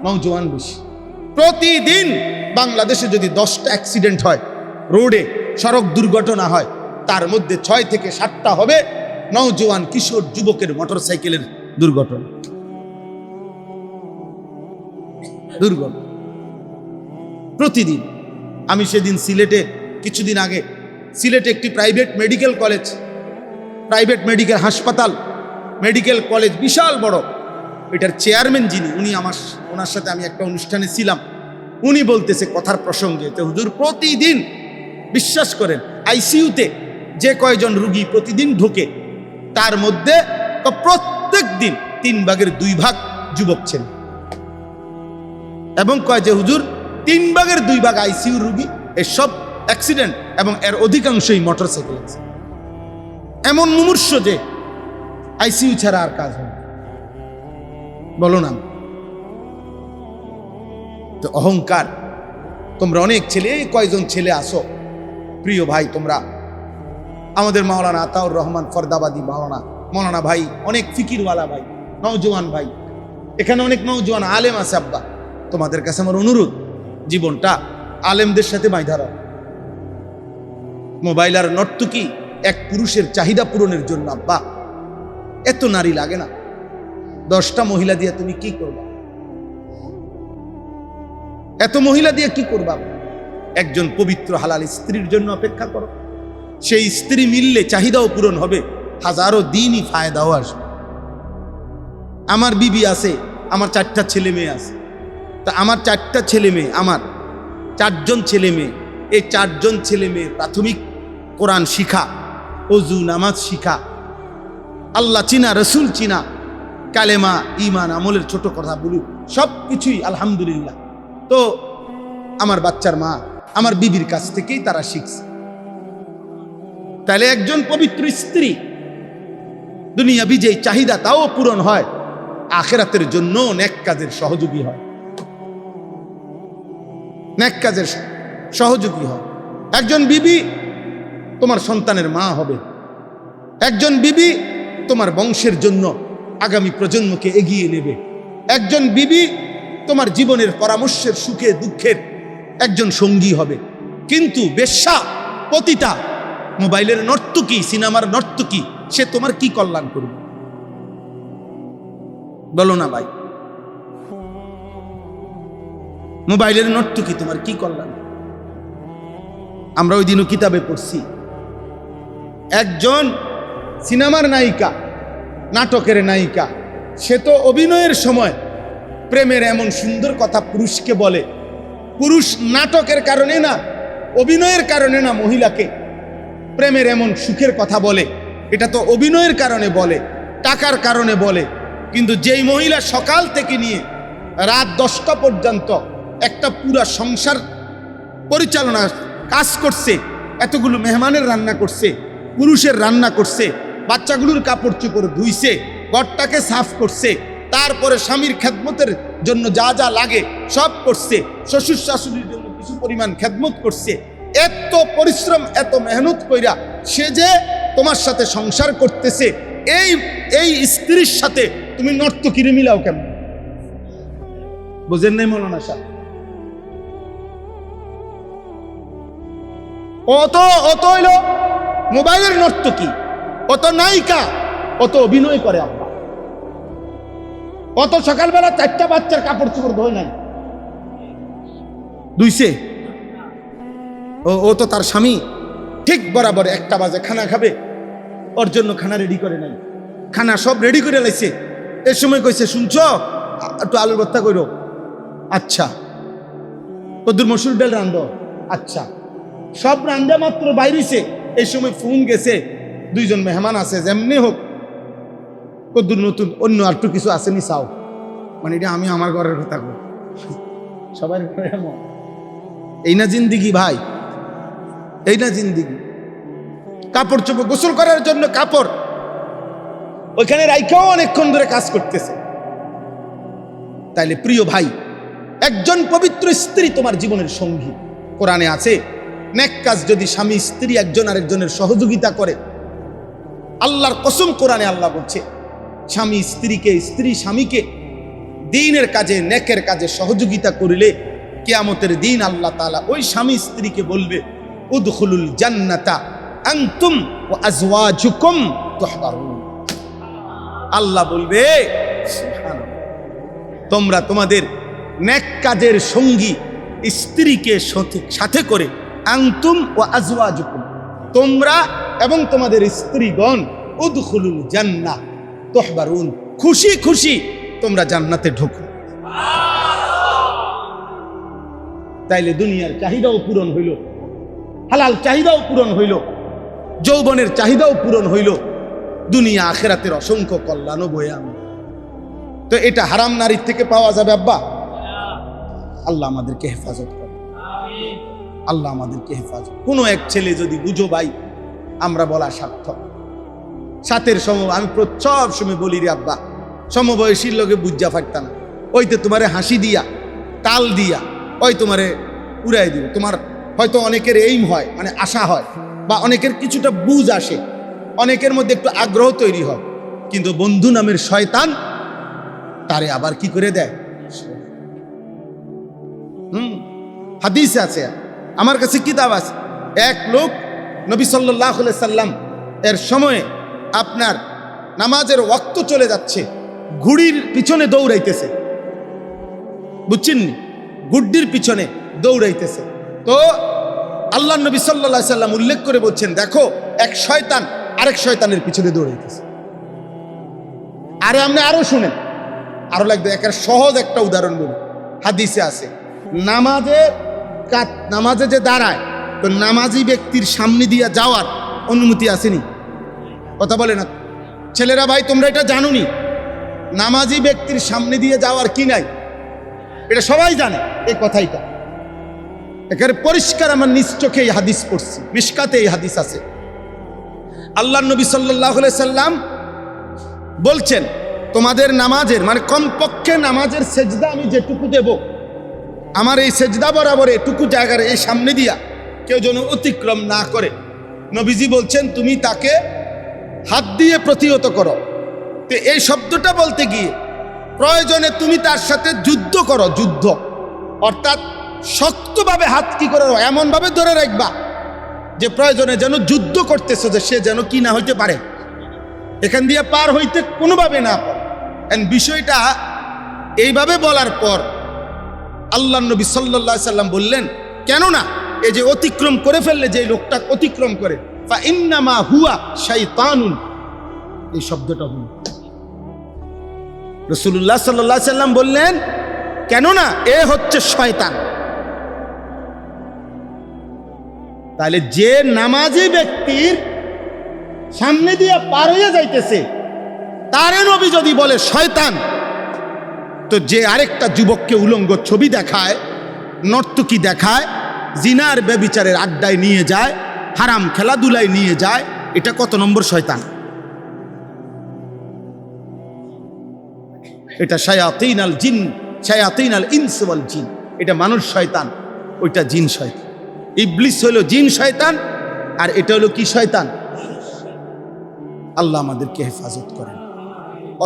নওজোয়ান বেশি। প্রতিদিন বাংলাদেশে যদি 10টা অ্যাক্সিডেন্ট হয়, রোডে সড়ক দুর্ঘটনা হয়, তার মধ্যে 6 থেকে 7টা হবে নওজোয়ান কিশোর যুবকের মোটরসাইকেলের দুর্ঘটনা। প্রতিদিন। আমি সেদিন সিলেটে, কিছুদিন আগে সিলেটে একটি private medical college, private medical হাসপাতাল, মেডিকেল কলেজ বিশাল বড়, এটার চেয়ারম্যান যিনি, ওনার সাথে আমি একটা অনুষ্ঠানে ছিলাম। উনি বলতেছে কথার প্রসঙ্গে, তো হুজুর প্রতিদিন বিশ্বাস করেন আইসিইউতে যে কয়জন রুগী প্রতিদিন ঢোকে, তার মধ্যে প্রত্যেক দিন 3 ভাগের 2 ভাগ যুবক ছেলে। এবং কয় যে হুজুর 3 ভাগের 2 ভাগ আইসিইউ রুগী, এসব অ্যাক্সিডেন্ট এবং এর অধিকাংশই মোটরসাইকেল। এমন মুমূর্ষ যে আইসিইউ ছাড়া আর কাজ হয়। বলো না তো অহংকার। তোমরা অনেক ছেলে, কয়জন ছেলে আসো প্রিয় ভাই, তোমরা আমাদের মাওলানা আতাউর রহমান ফরদাবাদী মৌলানা ভাই, অনেক ফিকিরওয়ালা ভাই, নওজোয়ান ভাই, এখানে অনেক নওজোয়ান আলেম আছে। আব্বা তোমাদের কাছে আমার অনুরোধ, জীবনটা আলেমদের সাথে বাঁধা রাখো। মোবাইল আর নর্তকী এক পুরুষের চাহিদা পূরণের জন্য আব্বা, এত নারী লাগে না। 10টা মহিলা দিয়ে তুমি কি করবা? এত মহিলা দিয়ে কি করবা? একজন পবিত্র হালাল স্ত্রীর জন্য অপেক্ষা করো। সেই স্ত্রী মিললে চাহিদাও পূরণ হবে, হাজারো দিনই ফায়দাও আসবে। আমার বিবি আছে, আমার 4টা ছেলে মেয়ে আছে। তা আমার 4টা ছেলে মেয়ে, আমার 4জন ছেলে মেয়ে, এই 4জন ছেলে মেয়ে প্রাথমিক কোরআন শিখা, অজু নামাজ শিখা, আল্লাহ চিনা, রসুল চিনা, কালেমা ঈমান আমলের ছোট কথা বলি, সব কিছুই আলহামদুলিল্লাহ। তো আমার বাচ্চার মা আমার বিবির কাছ থেকেই তারা শিখছে। তাহলে একজন পবিত্র স্ত্রী দুনিয়াবি যেই চাহিদা তাও পূরণ হয়, আখিরাতের জন্য নেক কাজের সহযোগী হয়, নেক কাজের সহযোগী হয়। একজন বিবি তোমার সন্তানের মা হবে, একজন বিবি তোমার বংশের জন্য আগামী প্রজন্মকে এগিয়ে নেবে, একজন বিবি তোমার জীবনের পরামর্শের সুখে দুঃখের একজন সঙ্গী হবে। কিন্তু বেশ্যা, পতিতা, মোবাইলের নর্তকী, সিনেমার নর্তকী, সে তোমার কি কল্যাণ করবে? বলো না ভাই, মোবাইলের নর্তকী তোমার কি কল্যাণ? আমরা ওই দিনও কিতাবে পড়ছি, একজন সিনেমার নায়িকা, নাটকের নায়িকা, সে তো অভিনয়ের সময় প্রেমের এমন সুন্দর কথা পুরুষকে বলে, পুরুষ নাটকের কারণে না, অভিনয়ের কারণে না মহিলাকে প্রেমের এমন সুখের কথা বলে, এটা তো অভিনয়ের কারণে বলে, টাকার কারণে বলে। কিন্তু যেই মহিলা সকাল থেকে নিয়ে রাত 10টা পর্যন্ত একটা পুরা সংসার পরিচালনা কাজ করছে, এতগুলো মেহমানের রান্না করছে, পুরুষের রান্না করছে, বাচ্চাগুলোর কাপড় চোপড় ধুইছে, ঘরটাকে সাফ করছে, তারপরে স্বামীর খেদমতের জন্য যা যা লাগে সব করছে, শ্বশুর শাশুড়ির জন্য কিছু পরিমাণ খেদমত করছে, এত পরিশ্রম এত মেহনত কইরা সে যে তোমার সাথে সংসার করতেছে, এই এই স্ত্রীর সাথে তুমি নর্তকীরে মিলাও কেমন? বুঝেন নাই মৌলানা সাহেব? অত অত হইল মোবাইলের নর্তকী, অত নায়িকা, অত অভিনয় করে আব্বা, অত সকালবেলা 4টা বাচ্চার কাপড় চোপড় ধোয় নাই, দুইছে। ও তো তার স্বামী ঠিক বরাবর 1টা বাজে খানা খাবে, ওর জন্য খানা রেডি করে নাই, খানা সব রেডি করে লাইছে। এর সময় কইছে, শুনছ একটু আলুর ভর্তা করো, আচ্ছা। কদ্দুর মসুর ডাল রান্ধ, আচ্ছা। সব রান্ধা মাত্র বাইরেছে, এই সময় ফোন গেছে, 2জন মেহমান আছে, যেমনি হোক কদ্দুর নতুন অন্য আর একটু কিছু আসেনি চাও, মানে এটা আমি আমার ঘরের কথা কই, সবার ঘরে এমন। এই না জিন্দিগি ভাই, এই না জিন্দিগি। কাপড় চোপড় গোসল করার জন্য কাপড় ওইখানে রাইখাও অনেকক্ষণ ধরে কাজ করতেছে। তাইলে প্রিয় ভাই, একজন পবিত্র স্ত্রী তোমার জীবনের সঙ্গী। কোরআনে আছে, নেক কাজ যদি স্বামী স্ত্রী একজন আরেকজনের সহযোগিতা করে, আল্লাহর কসম কোরআনে আল্লাহ বলছে, স্বামী স্ত্রীকে, স্ত্রী স্বামীকে দ্বীনের কাজে, নেকের কাজে সহযোগিতা করিলে কিয়ামতের দিন আল্লাহ তাআলা ওই স্বামী স্ত্রীকে বলবে, উদখুলুল জান্নাতা আনতুম ওয়া আজওয়াজুকুম তুহবারুন। আল্লাহ বলবে, তোমরা তোমাদের নেক কাজের সঙ্গী স্ত্রীকে সাথে করে, আনতুম ওয়া আজওয়াজুকুম, তোমরা এবং তোমাদের স্ত্রীগণ, উদখুলুল জান্নাহ তুহবারুন, খুশি খুশি তোমরা জান্নাতে ঢোকো। তাইলে দুনিয়ার চাহিদাও পূরণ হইল, হালাল চাহিদাও পূরণ হইল, যৌবনের চাহিদাও পূরণ হইল, দুনিয়া আখিরাতের অসংখ্য কল্যাণও বয়ে আনবে। তো এটা হারাম নারীর থেকে পাওয়া যাবে আব্বা? আল্লাহ আমাদেরকে হেফাজত করে, আল্লাহ আমাদেরকে হেফাজত। কোনো এক ছেলে যদি বুঝো ভাই, আমরা বলা সার্থক। সাথের আমি সব সময় বলি রে আব্বা, সমবয়সীর লোকে বুঝা ফাটতা না, ওইতে তোমারে হাসি দিয়া, তাল দিয়া, ওই তোমারে উড়াই দিব। তোমার হয়তো অনেকের এইম হয়, মানে আশা হয়, বা অনেকের কিছুটা বুঝ আসে, অনেকের মধ্যে একটু আগ্রহ তৈরি হয়, কিন্তু বন্ধু নামের শয়তান তারে আবার কি করে দেয়। হাদিস আছে, আমার কাছে কিতাব আছে, এক লোক নবী সাল্লাল্লাহু আলাইহি সাল্লাম এর সময়ে আপনার নামাজের ওয়াক্ত চলে যাচ্ছে, ঘুড়ির পিছনে দৌড়াইতেছে, বুঝছেন, গুড্ডির পিছনে দৌড়াইতেছে। তো আল্লাহ নবী সাল্লাল্লাহু আলাইহি সাল্লাম উল্লেখ করে বলছেন, দেখো এক শয়তান আরেক শয়তানের পিছনে দৌড়াইতেছে। আরে আপনি আরো শুনেন, আরো লাগবে। একের সহজ একটা উদাহরণ বলি, হাদিসে আছে, নামাজে যে দাঁড়ায়, তো নামাজি ব্যক্তির সামনে দিয়া যাওয়ার অনুমতি আসেনি? কথা বলে না ছেলেরা, ভাই তোমরা এটা জানোনি, নামাজি ব্যক্তির সামনে দিয়ে যাওয়ার কি নাই, এটা সবাই জানে। এই কথাইটা একেবারে পরিষ্কার, আমার নিজ চোখে এই হাদিস পড়ছি, মিশকাতে এই হাদিস আছে। আল্লাহ নবী সাল্লাল্লাহু আলাইহি সাল্লাম বলছেন, তোমাদের নামাজের, মানে কমপক্ষে নামাজের সেজদা আমি যেটুকু দেব, আমার এই সেজদা বরাবর এটুকু জায়গার এই সামনে দিয়া কেউ যেন অতিক্রম না করে। নবীজি বলছেন, তুমি তাকে হাত দিয়ে প্রতিহত করো। তো এই শব্দটা বলতে গিয়ে প্রয়োজনে তুমি তার সাথে যুদ্ধ করো, যুদ্ধ অর্থাৎ শক্তভাবে হাত কি করে এমন ভাবে ধরে রাখবা যে প্রয়োজনে যেন যুদ্ধ করতেছো, যে সে যেন কি না হইতে পারে, এখান দিয়ে পার হইতে কোনোভাবে না পারে। বিষয়টা এইভাবে বলার পর আল্লাহ নবী সাল্লাল্লাহু আলাইহি সাল্লাম বললেন, কেননা এই যে অতিক্রম করে ফেললে, যে লোকটা অতিক্রম করে, ফা ইন্নামা হুয়া শাইতানুন, এই শব্দটা হল রাসূলুল্লাহ সাল্লাল্লাহু আলাইহি সাল্লাম বললেন, কেননা এ হচ্ছে শয়তান। তাহলে যে নামাজি ব্যক্তির সামনে দিয়ে পার হয়ে যাইতেছে তারে নবী যদি বলে শয়তান, তো যে আরেকটা যুবককে উলঙ্গ ছবি দেখায়, নর্তকী দেখায়, জিনার ব্যভিচারের আড্ডায় নিয়ে যায়, হারাম খেলাধুলায় নিয়ে যায়, এটা কত নম্বর শয়তান? এটা শায়াতিন আল জিন, শায়াতিন আল ইনস ওয়াল জিন, এটা মানুষ শয়তান, ওইটা জিন শয়তান। ইবলিস হলো জিন শয়তান, আর এটা হলো কি শয়তান? আল্লাহ আমাদেরকে হেফাজত করেন।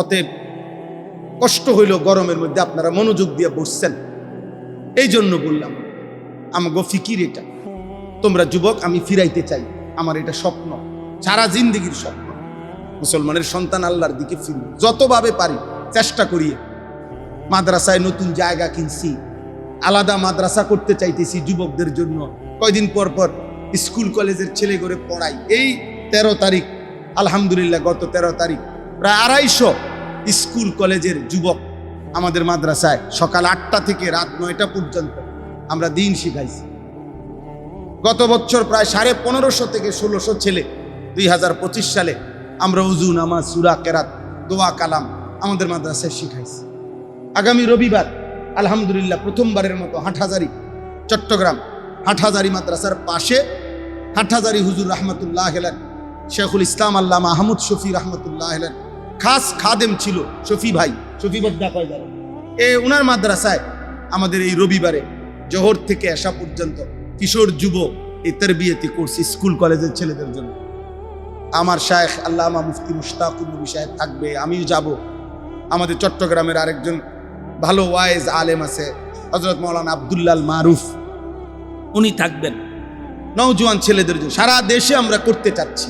অতএব কষ্ট হইল গরমের মধ্যে, আপনারা মনোযোগ দিয়ে বসছেন, এই জন্য বললাম আমাগো ফিকির এটা। তোমরা যুবক, আমি ফিরাইতে চাই, আমার এটা স্বপ্ন, সারা জিন্দেগির স্বপ্ন, মুসলমানের সন্তান আল্লাহর দিকে ফিরব, যতভাবে পারি চেষ্টা করিয়ে। মাদ্রাসায় নতুন জায়গা কিনছি, আলাদা মাদ্রাসা করতে চাইতেছি যুবকদের জন্য। কয়দিন পর পর স্কুল কলেজের ছেলে করে পড়াই। এই 13 তারিখ আলহামদুলিল্লাহ, গত 13 তারিখ প্রায় 250 স্কুল কলেজের যুবক আমাদের মাদ্রাসায় সকাল 8টা থেকে রাত 9টা পর্যন্ত আমরা দিন শিখাইছি। গত বছর প্রায় 1550 থেকে 1600 ছেলে 2025 সালে আমরা উজু, নামাজ, সূরা, কেরাত, দোয়া, কালাম আমাদের মাদ্রাসায় শিখাইছি। আগামী রবিবার আলহামদুলিল্লাহ প্রথমবারের মতো হাটহাজারী, চট্টগ্রাম হাটহাজারী মাদ্রাসার পাশে হাটহাজারী হুজুর রহমতুল্লাহ আলাইহি, শেখুল ইসলাম আল্লামা আহমদ শফি রহমতুল্লাহ আলাইহি খাস খাদেম ছিল শফি ভাই, শফি বদ্দা কয় যারা, উনার মাদ্রাসায় আমাদের এই রবিবারে জোহর থেকে এশা পর্যন্ত কিশোর যুব এই তারবিয়তি কোর্স স্কুল কলেজের ছেলেদের জন্য। আমার শায়েখ আল্লামা মুফতি মুশতাকুর নবী সাহেব থাকবে, আমিও যাব। আমাদের চট্টগ্রামের আরেকজন ভালো ওয়াইজ আলেম আছে হযরত মাওলানা আব্দুল্লাহ মারুফ, উনি থাকবেন। নওজোয়ান ছেলেদের জন্য সারা দেশে আমরা করতে চাচ্ছি,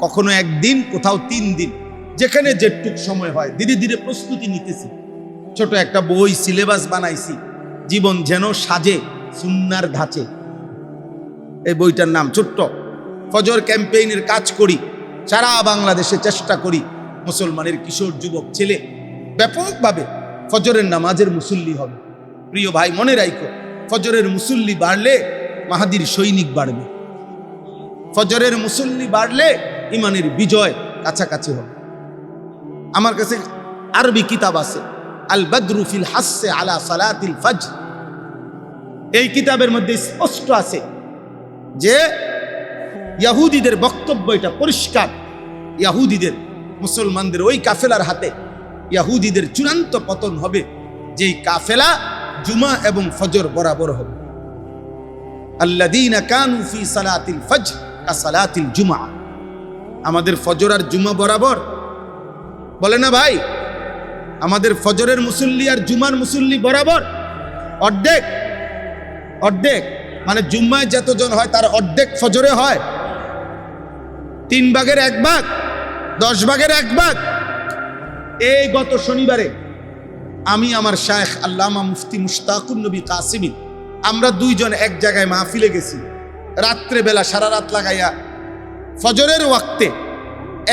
কখনো একদিন, কোথাও 3 দিন, যেখানে যেটুক সময় হয়। ধীরে ধীরে প্রস্তুতি নিতেছি, ছোট একটা বই সিলেবাস বানাইছি, জীবন যেন সাজে সুন্নার ধাঁচে। এই বইটার নাম ছোট্ট। ফজর ক্যাম্পেইনের কাজ করি, সারা বাংলাদেশে চেষ্টা করি মুসলমানের কিশোর যুবক ছেলে ব্যাপকভাবে ফজরের নামাজের মুসল্লি হবে। প্রিয় ভাই, মনে রাখো, ফজরের মুসল্লি বাড়লে মাহাদির সৈনিক বাড়বে, ফজরের মুসল্লি বাড়লে ইমানের বিজয় কাছাকাছি হবে। আমার কাছে আরবি কিতাব আছে, আল বদরু ফিল হাসসে আলা সালাতিল ফজর। এই কিতাবের মধ্যে স্পষ্ট আছে যে ইহুদিদের বক্তব্য এটা পরিষ্কার, ইহুদিদের, মুসলমানদের ওই কাফেলার হাতে ইহুদিদের চূড়ান্ত পতন হবে, যেই কাফেলা জুমা এবং ফজর বরাবর হবে। আল্লাযীনা কানু ফি সালাতিল ফজর কাসালাতিল জুমআ। আমাদের ফজর আর জুমা বরাবর, বলে না ভাই? আমাদের ফজরের মুসল্লি আর জুমার মুসল্লি বরাবর, অর্ধেক অর্ধেক, মানে জুম্মায় যতজন হয় তার অর্ধেক ফজরে হয়। 3 ভাগের 1 ভাগ, 10 ভাগের 1 ভাগ। এই গত শনিবারে আমি আমার শায়েখ আল্লামা মুফতি মুশতাকুর নবী কাসিমি, আমরা 2 জন এক জায়গায় মাহফিলে গেছি। রাত্রে বেলা সারা রাত লাগাইয়া ফজরের ওয়াক্তে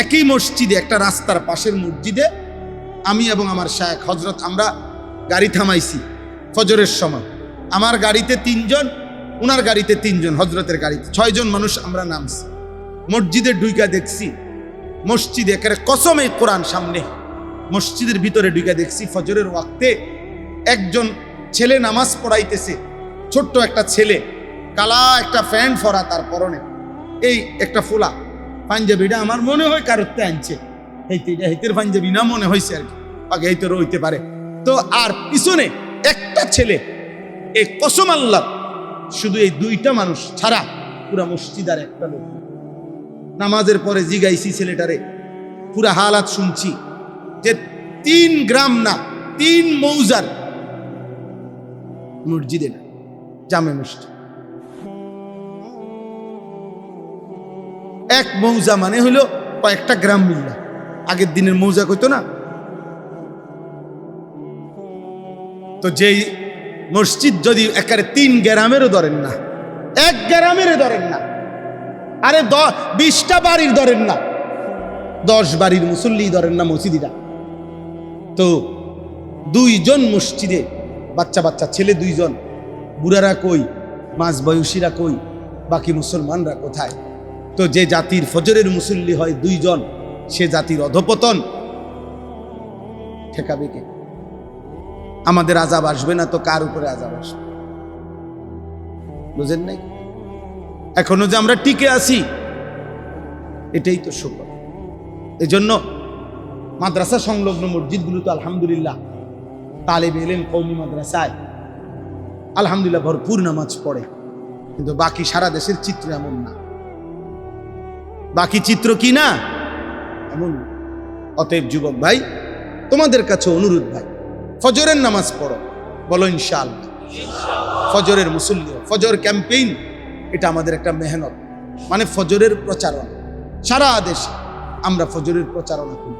একই মসজিদে, একটা রাস্তার পাশের মসজিদে আমি এবং আমার শায়েখ হযরত আমরা গাড়ি থামাইছি ফজরের সময়। আমার গাড়িতে 3 জন, উনার গাড়িতে 3 জন, হযরতের গাড়িতে 6 জন মানুষ আমরা নামছি। মসজিদে ঢুইকা দেখছি, মসজিদে একেবারে কসমে কোরআন সামনে, মসজিদের ভিতরে ঢুইকা দেখছি ফজরের ওয়াক্তে একজন ছেলে নামাজ পড়াইতেছে, ছোট্ট একটা ছেলে, কালা একটা প্যান্ট পরা তার পরনে, এই একটা ফোলা পাঞ্জাবিটা আমার মনে হয় কারোতে আনছে, হেতের পাঞ্জাবি না মনে হয়েছে আর কি, আগে হেতেরও হইতে পারে। তো আর পিছনে একটা ছেলে, এই কসম আল্লাহ, শুধু এই 2টা মানুষ ছাড়া পুরা মসজিদ আর একটা লোক। নামাজের পরে জিগাইছি ছেলেটারে, পুরা হালাত শুনছি যে 3 গ্রাম না 3 মৌজার মসজিদে না, জামে মসজিদ। 1 মৌজা মানে হইলো কয়েকটা গ্রাম মিল্লা, আগের দিনের মৌজা কইতো না। তো যেই মসজিদ যদি একেবারে 3 গ্রামেরও ধরেন না, 1 গ্রামেরও ধরেন না, আরে 20টা বাড়ির ধরেন না, 10 বাড়ির মুসল্লি ধরেন না মসজিদিরা। তো 2 জন মসজিদে, বাচ্চা বাচ্চা ছেলে 2 জন, বুড়ারা কই, মাঝ বয়সীরা কই, বাকি মুসলমানরা কোথায়? তো যে জাতির ফজরের মুসল্লি হয় 2 জন, সে জাতির অধপতন ঠেকাবে কে? আমাদের আযাব আসবে না তো কার উপরে আযাব আসবে? বুঝেন নাই? এখনো যে আমরা টিকে আছি, এটাই তো শুকর। এজন্য মাদ্রাসা সংলগ্ন মসজিদগুলো তো আলহামদুলিল্লাহ তালেব ইলম কওমি মাদ্রাসায় আলহামদুলিল্লাহ ভরপুর নামাজ পড়ে। কিন্তু বাকি সারা দেশের চিত্র এমন না। বাকি চিত্র কি না এমন। অতএব যুবক ভাই, তোমাদের কাছে অনুরোধ ভাই, ফজরের নামাজ পড়ো, বলো ইনশাআল্লাহ। ফজরের মুসল্লি, ফজর ক্যাম্পেইন, এটা আমাদের একটা মেহনত, মানে ফজরের প্রচারণা। সারা দেশে আমরা ফজরের প্রচারণা করি।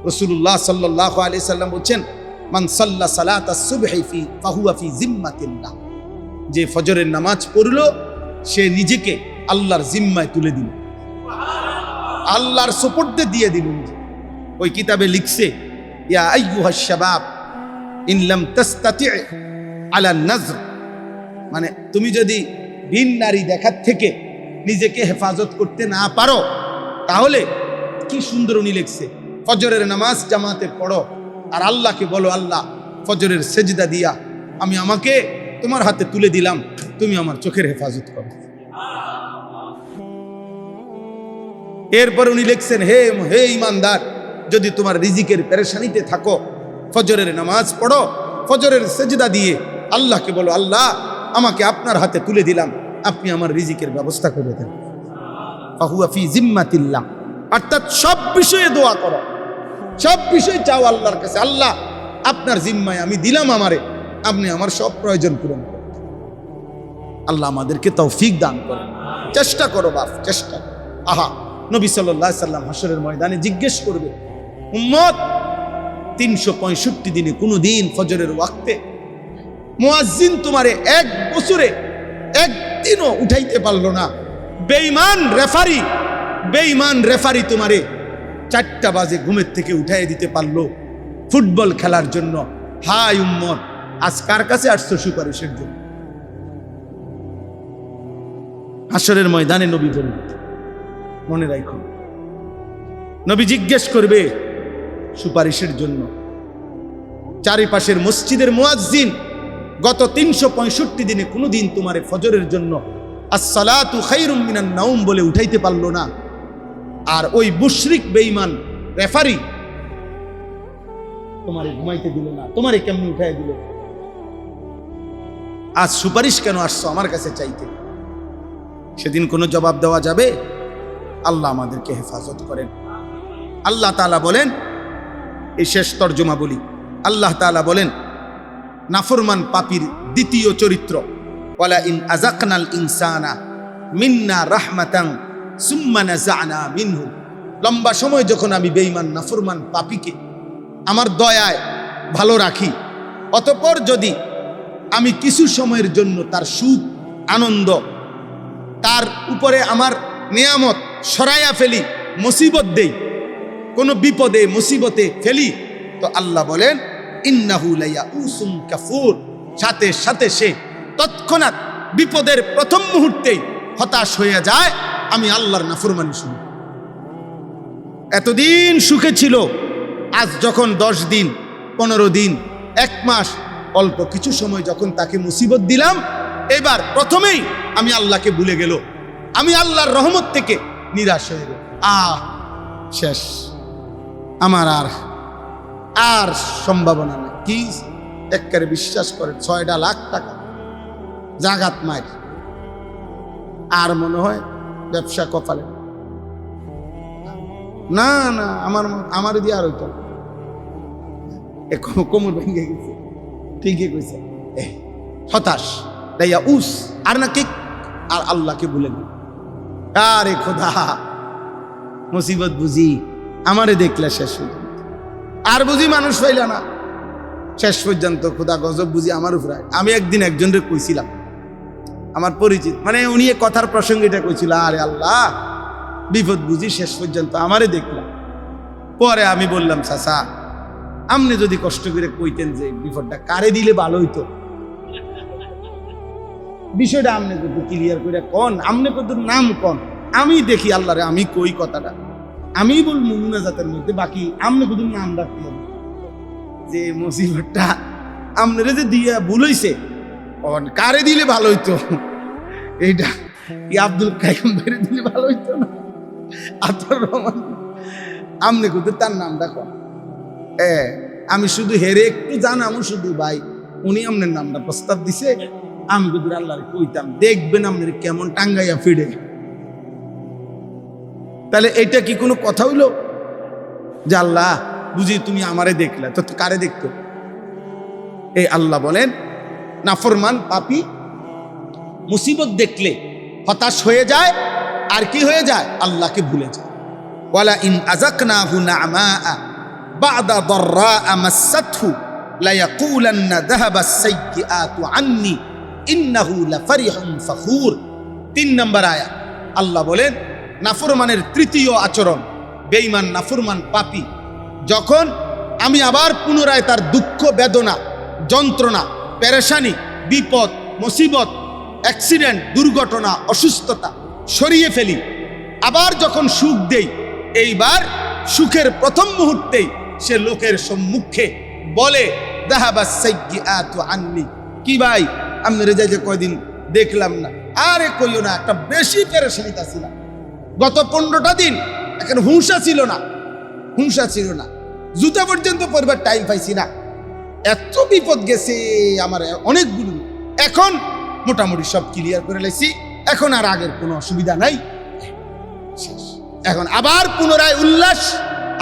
রাসূলুল্লাহ সাল্লাল্লাহু আলাইহি সাল্লাম বলেন, মান সাল্লা সালাতাস সুবহি ফি ফাহুয়া ফি জিম্মাতিল্লাহ, যে ফজরের নামাজ পড়লো সে নিজেকে আল্লাহর জিম্মায় তুলে দিল, আল্লাহর সুপুর্দে দিয়ে দিল। ওই কিতাবে লিখছে, ইয়া আইয়ুহাশ শাবাব ইন লাম তাস্তাতি আলা নাজর, মানে তুমি যদি ভিন নারী দেখার থেকে নিজেকে হেফাজত করতে না পারো, তাহলে কি সুন্দর উনি লিখছে, ফজরের নামাজ জামাতে পড়ো আর আল্লাহকে বলো, আল্লাহ ফজরের সেজদা দিয়া আমি আমাকে তোমার হাতে তুলে দিলাম, তুমি আমার চোখের হেফাজত করো। এরপর উনি লিখছেন, হে হে ইমানদার, যদি তোমার রিজিকের পেরেশানিতে থাকো, ফজরের নামাজ পড়ো, ফজরের সেজদা দিয়ে আল্লাহকে বলো, আল্লাহ আমাকে আপনার হাতে তুলে দিলাম, আপনি আমার রিজিকের ব্যবস্থা করে দেন। ফাহুয়া ফি জিম্মাতিল্লাহ, অর্থাৎ সব বিষয়ে দোয়া করো, সব বিষয় চাও আল্লাহর কাছে, আল্লাহ আপনার জিম্মায় আমি দিলাম আমারে, আপনি আমার সব প্রয়োজন পূরণ করেন। আল্লাহ আমাদেরকে তৌফিক দান করেন। চেষ্টা করো বাপ, চেষ্টা। আহা, নবী সাল্লাল্লাহু আলাইহি সাল্লাম হাসরের ময়দানে জিজ্ঞেস করবে, উম্মত 365 দিনে কোনো দিন ফজরের ওয়াক্তে মুয়াজ্জিন তোমারে এক বছরে একদিনও উঠাইতে পারলো না, বেঈমান রেফারি তোমারে 4টা বাজে ঘুমের থেকে উঠাই দিতে পারলো ফুটবল খেলার জন্য। হাই উম্মত, আজ কার কাছে আসছো সুপারিশের জন্য? হাসরের ময়দানে নবী বলবে, মনে রাখো, নবী জিজ্ঞেস করবে সুপারিশের জন্য। চারিপাশের মসজিদের মুয়াজ্জিন গত 365 দিনে কোনোদিন তোমারে ফজরের জন্য আসসালাতু খায়রুম মিনান নাওম বলে উঠাইতে পারলো না, আর ওই মুশরিক বেঈমান রেফারি তোমারে ঘুমাইতে দিল না, তোমারে কেমনে উঠাই দিল? আজ সুপারিশ কেন আসছো আমার কাছে চাইতে? সেদিন কোনো জবাব দেওয়া যাবে? আল্লাহ আমাদেরকে হেফাজত করেন। আল্লাহ তাআলা বলেন, এই শেষ তর্জমা বলি, আল্লাহ তাআলা বলেন নাফরমান পাপীর দ্বিতীয় চরিত্র, ওয়ালা ইন আযাকনাল ইনসানা মিন্না রাহমাতান সুম্মা নাযা'না মিনহু, লম্বা সময় যখন আমি বেঈমান নাফরমান পাপীকে আমার দয়ায় ভালো রাখি, অতঃপর যদি আমি কিছু সময়ের জন্য তার সুখ আনন্দ, তার উপরে আমার নিয়ামত সরাইয়া ফেলি, মুসিবত দেই, কোনো বিপদে মুসিবতে ফেলি, তো আল্লাহ বলেন ইন্নাহু লায়াউসুন কাফুর, সাথে সাথে সে তৎক্ষণাৎ বিপদের প্রথম মুহূর্তেই হতাশ হয়ে যায়, আমি আল্লাহর নাফরমানি শুনি। এতদিন সুখে ছিল, আজ যখন 10 দিন 15 দিন 1 মাস অল্প কিছু সময় যখন তাকে মুসিবত দিলাম, এবার প্রথমেই আমি আল্লাহকে ভুলে গেল, আমি আল্লাহর রহমত থেকে নিরাশ হয়ে গেল। শেষ, আমার আর সম্ভাবনা নেই। কি একবারে বিশ্বাস করে 6 লাখ টাকা জাগাত মার, আর মনে হয় ব্যবসা কপালে না না, আমার দিয়ে আর হইতো কোমর ভেঙে গেছে। ঠিকই কইছে, হতাশ লায়াউস, আর নাকি আর আল্লাহকে ভুলে গেল। আরে খোদা, মুসিবত বুঝি আমারে দেখলে শেষ হয়ে যাবে, আর বুঝি মানুষ পাইল না শেষ পর্যন্ত, খোদা গজব বুঝি আমার উপরে। আমি একদিন একজনকে কইছিলাম, আমার পরিচিত, মানে উনি কথার প্রসঙ্গে এটা কইছিল, আরে আল্লাহ বিপদ বুঝি শেষ পর্যন্ত আমারে দেখলাম। পরে আমি বললাম, চাচা আপনি যদি কষ্ট করে কইতেন যে বিপদটা কারে দিলে ভালো হইতো, বিষয়টা আপনি কত ক্লিয়ার করে কন, আপনি কত নাম কন, আমি দেখি আল্লাহরে, আমি কই কথাটা, আমি বলবো মুনাজাতের মধ্যে, বাকি আপনি কত নাম রাখতে হবে যে মুসিবতটা আপনারা যে দিয়া ভুল হইছে, কারে দিলে ভালো হইতো, এইটা কি আব্দুল কাইম ভাইরে দিলে ভালো হইতো না, আতর রহমান, আপনি কত তার নাম রাখো। আমি শুধু হেরে একটু জানামো, শুধু ভাই উনি আপনার নামটা প্রস্তাব দিছে, আমি কিন্তু আল্লাহরে কইতাম, দেখবেন আপনার কেমন টাঙ্গাইয়া ফিরে। তাহলে এইটা কি কোনো কথা হইল যে আল্লাহ বুঝি তুমি আমারে দেখলা, তো কারে দেখতো? এই আল্লাহ বলেন নাফরমান পাপী মুসিবত দেখলে হতাশ হয়ে যায়, আর কি হয়ে যায়? আল্লাহকে ভুলে যায়। ওয়ালা ইন আযাকনাহু না'মাআ বা'দা দাররা'a মাসাতহু লা ইয়াকুলান্না যাহাবাস সাইয়্যাতু আন্নী ইন্নাহু লাফারিহুন ফাখুর। 3 নম্বর আয়াত আল্লাহ বলেন নাফরমানের তৃতীয় আচরণ, বেঈমান নাফরমান পাপী যখন আমি আবার পুনরায় তার দুঃখ বেদনা যন্ত্রণা পেরেশানি বিপদ মুসিবত অ্যাক্সিডেন্ট দুর্ঘটনা অসুস্থতা সরিয়ে ফেলি, আবার যখন সুখ দেই, এইবার সুখের প্রথম মুহূর্তেই সে লোকের সম্মুখে বলে যাহাবাস সাইয়্যাতু আন্নী, কি ভাই আপনার যে কয়দিন দেখলাম না, আরে কইও না, একটা বেশি পেরেশানিতে ছিলাম, গত 15টা দিন এখন হুঁশা ছিল না, জুতা পর্যন্ত পরিবার টাইম পাইছি না, এত বিপদ গেছে আমার অনেকগুলো, এখন মোটামুটি সব ক্লিয়ার করে লাইছি, এখন আর আগের কোনো অসুবিধা নাই, এখন আবার পুনরায় উল্লাস।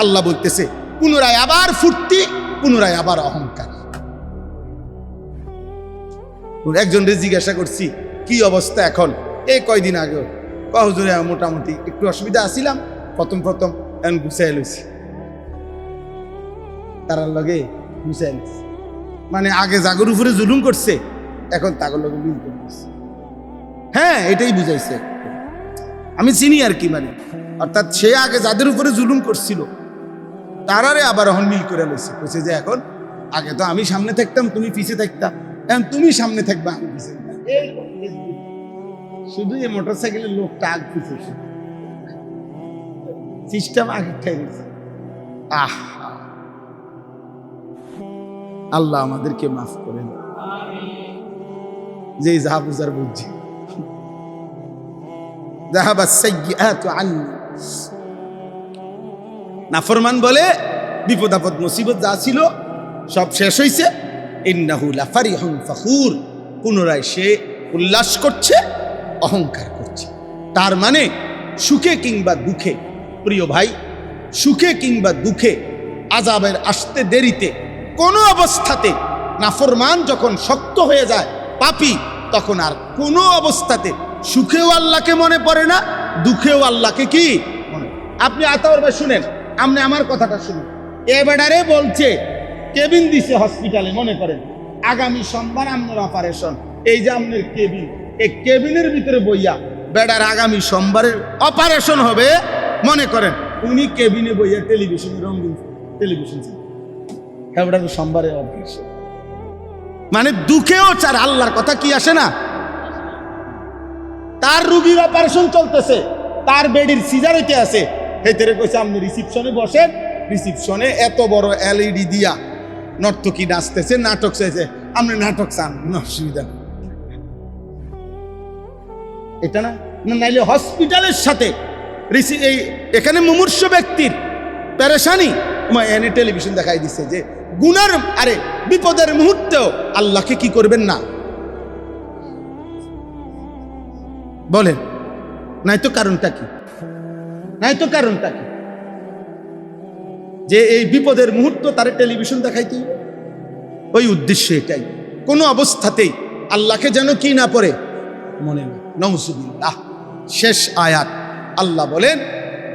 আল্লাহ বলতেছে পুনরায় আবার ফুর্তি, পুনরায় আবার অহংকার। একজনকে জিজ্ঞাসা করছি কি অবস্থা এখন, এই কয়দিন আগে হুজুরে মোটামুটি একটু অসুবিধা আসছিলাম, প্রথম এখন গুছাই লইছি, তারার লগে গুছাই লইছি, মানে আগে জাগর উপরে জুলুম করছে, এখন তাগর লগে মিল করতেছে। হ্যাঁ, এটাই বুঝাইছে, আমি চিনি আর কি, মানে অর্থাৎ সে আগে যাদের উপরে জুলুম করছিল তারারে আবার এখন মিল করে লইছে, বলছে যে এখন আগে তো আমি সামনে থাকতাম তুমি পিছে থাকতাম, এখন তুমি সামনে থাকবা আমি পিছে থাকতাম। শুধু এই মোটর সাইকেলের লোকটা আগ পিছে সিস্টেম আগে ঠাইছে। আল্লাহ আমাদেরকে মাফ করেন, যে যা বুঝার বুঝছি। নাফরমান বলে বিপদ আপদ মুসিবত যা ছিল সব শেষ হয়েছে, ইন্নাহু লাফারিহুন ফাখুর, পুনরায় সে উল্লাস করছে অহংকার করছে। তার মানে সুখে কিংবা দুঃখে, প্রিয় ভাই, সুখে কিংবা দুঃখে আযাবের আসতে দেরিতে কোনো অবস্থাতে নাফরমান যখন শক্ত হয়ে যায় পাপী, তখন আর কোনো অবস্থাতে সুখেও আল্লাহকে মনে পড়ে না, দুঃখেও আল্লাহকে কি মনে। আপনি আতাউর ভাই শুনেন, আপনি আমার কথাটা শুনুন, এ বেডারে বলছে কেবিন দিছে হসপিটালে, মনে করেন আগামী সোমবার আপনার অপারেশন, এই যে আপনার কেবিন, এই কেবিনের ভিতরে বইয়া বেডার আগামী সোমবারের অপারেশন হবে, মনে করেন উনি কেবিনে বইয়া টেলিভিশনে রঙিন টেলিভিশন সোমবারের অপারেশন, মানে দুঃখেও চার আল্লাহর কথা কি আসে না। তার রুগীর অপারেশন চলতেছে, তার বেডির সিজার হইতে আছে, হেতেরে কইছে আপনি রিসিপশনে বসেন, রিসিপশনে এত বড় এলইডি দিয়া নর্তকী নাচতেছে, নাটক চাইছে, আপনি নাটক চান, অসুবিধা এটা না, নাইলে হসপিটালের সাথে এই এখানে মুমূর্ষ ব্যক্তির পেরেশানি এনে টেলিভিশন দেখাই দিচ্ছে যে গুনার আরে বিপদের মুহূর্তেও আল্লাহকে কি করবেন না বলেন, নাই তো কারণটা কি, যে এই বিপদের মুহূর্ত তার টেলিভিশন দেখাইতে, ওই উদ্দেশ্য এটাই, কোনো অবস্থাতেই আল্লাহকে যেন কি না পড়ে মনে না। নাউজুবিল্লাহ। শেষ আয়াত আল্লাহ বলেন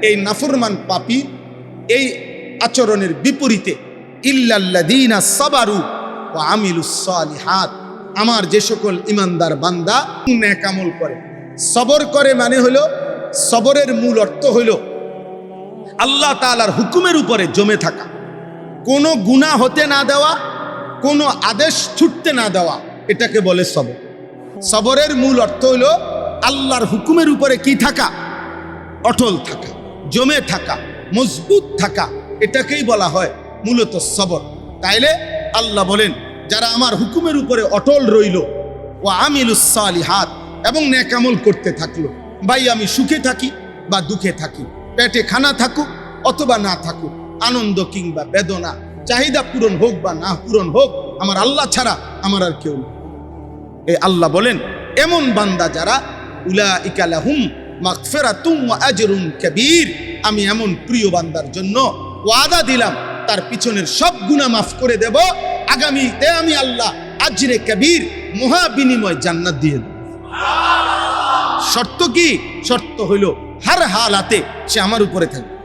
এই নাফরমান পাপী এই আচরণের বিপরীতে ইল্লাল্লাযীনা সাবারু ওয়া আমিলুস সালিহাত, আমার যে সকল ইমানদার বান্দা নেক আমল করে, সবর করে, মানে হলো সবরের মূল অর্থ হইল আল্লাহ তাআলার হুকুমের উপরে জমে থাকা, কোনো গুনাহ হতে না দেওয়া, কোনো আদেশ ছুটতে না দেওয়া, এটাকে বলে সবর। সবরের মূল অর্থ হইল আল্লাহর হুকুমের উপরে কি থাকা, অটল থাকা, জমে থাকা, মজবুত থাকা, এটাকেই বলা হয় মূলত সবর। তাইলে আল্লাহ বলেন যারা আমার হুকুমের উপরে অটল রইল, ও আমিলুস সালিহাত, এবং নেক আমল করতে থাকলো, ভাই আমি সুখে থাকি বা দুঃখে থাকি, পেটে খানা থাকুক অথবা না থাকুক, আনন্দ কিংবা বেদনা, চাহিদা পূরণ হোক বা না পূরণ হোক, আমার আল্লাহ ছাড়া আমার আর কেউ নেই। এই আল্লাহ বলেন এমন বান্দা যারা উলাইকা লাহুম মাগফিরাতুম ওয়া আজরুন কাবীর, আমি এমন প্রিয় বান্দার জন্য ওয়াদা দিলাম তার পিছনের সব গুনাহ মাফ করে দেব, আগামীতে আমি আল্লাহ আজরে কবীর মহা বিনিময় জান্নাত দিয়ে দেব। শর্ত কি? শর্ত হইল হার হালাতে সে আমার উপরে থাকবে,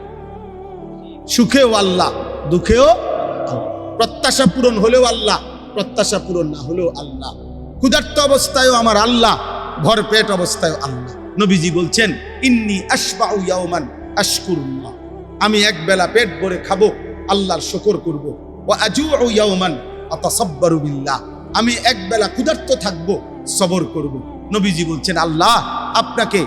সুখেও আল্লাহ, দুঃখেও আল্লাহ, প্রত্যাশা পূরণ হলেও আল্লাহ, প্রত্যাশা পূরণ না হলেও আল্লাহ, ক্ষুধার্ত অবস্থায়ও আমার আল্লাহ, ভরপেট অবস্থায়ও আল্লাহ। নবীজি বলছেন ইন্নী আশবাউ ইয়াওমান আশকুরুল্লাহ, আমি এক বেলা পেট ভরে খাবো, আল্লাহর শুকর করব। ওয়া আজুউ ইয়াওমান আতাসাব্বারু বিল্লাহ, আমি এক বেলা ক্ষুধার্ত থাকবো, সবর করব। নবীজি বলছেন আল্লাহ আপনাকে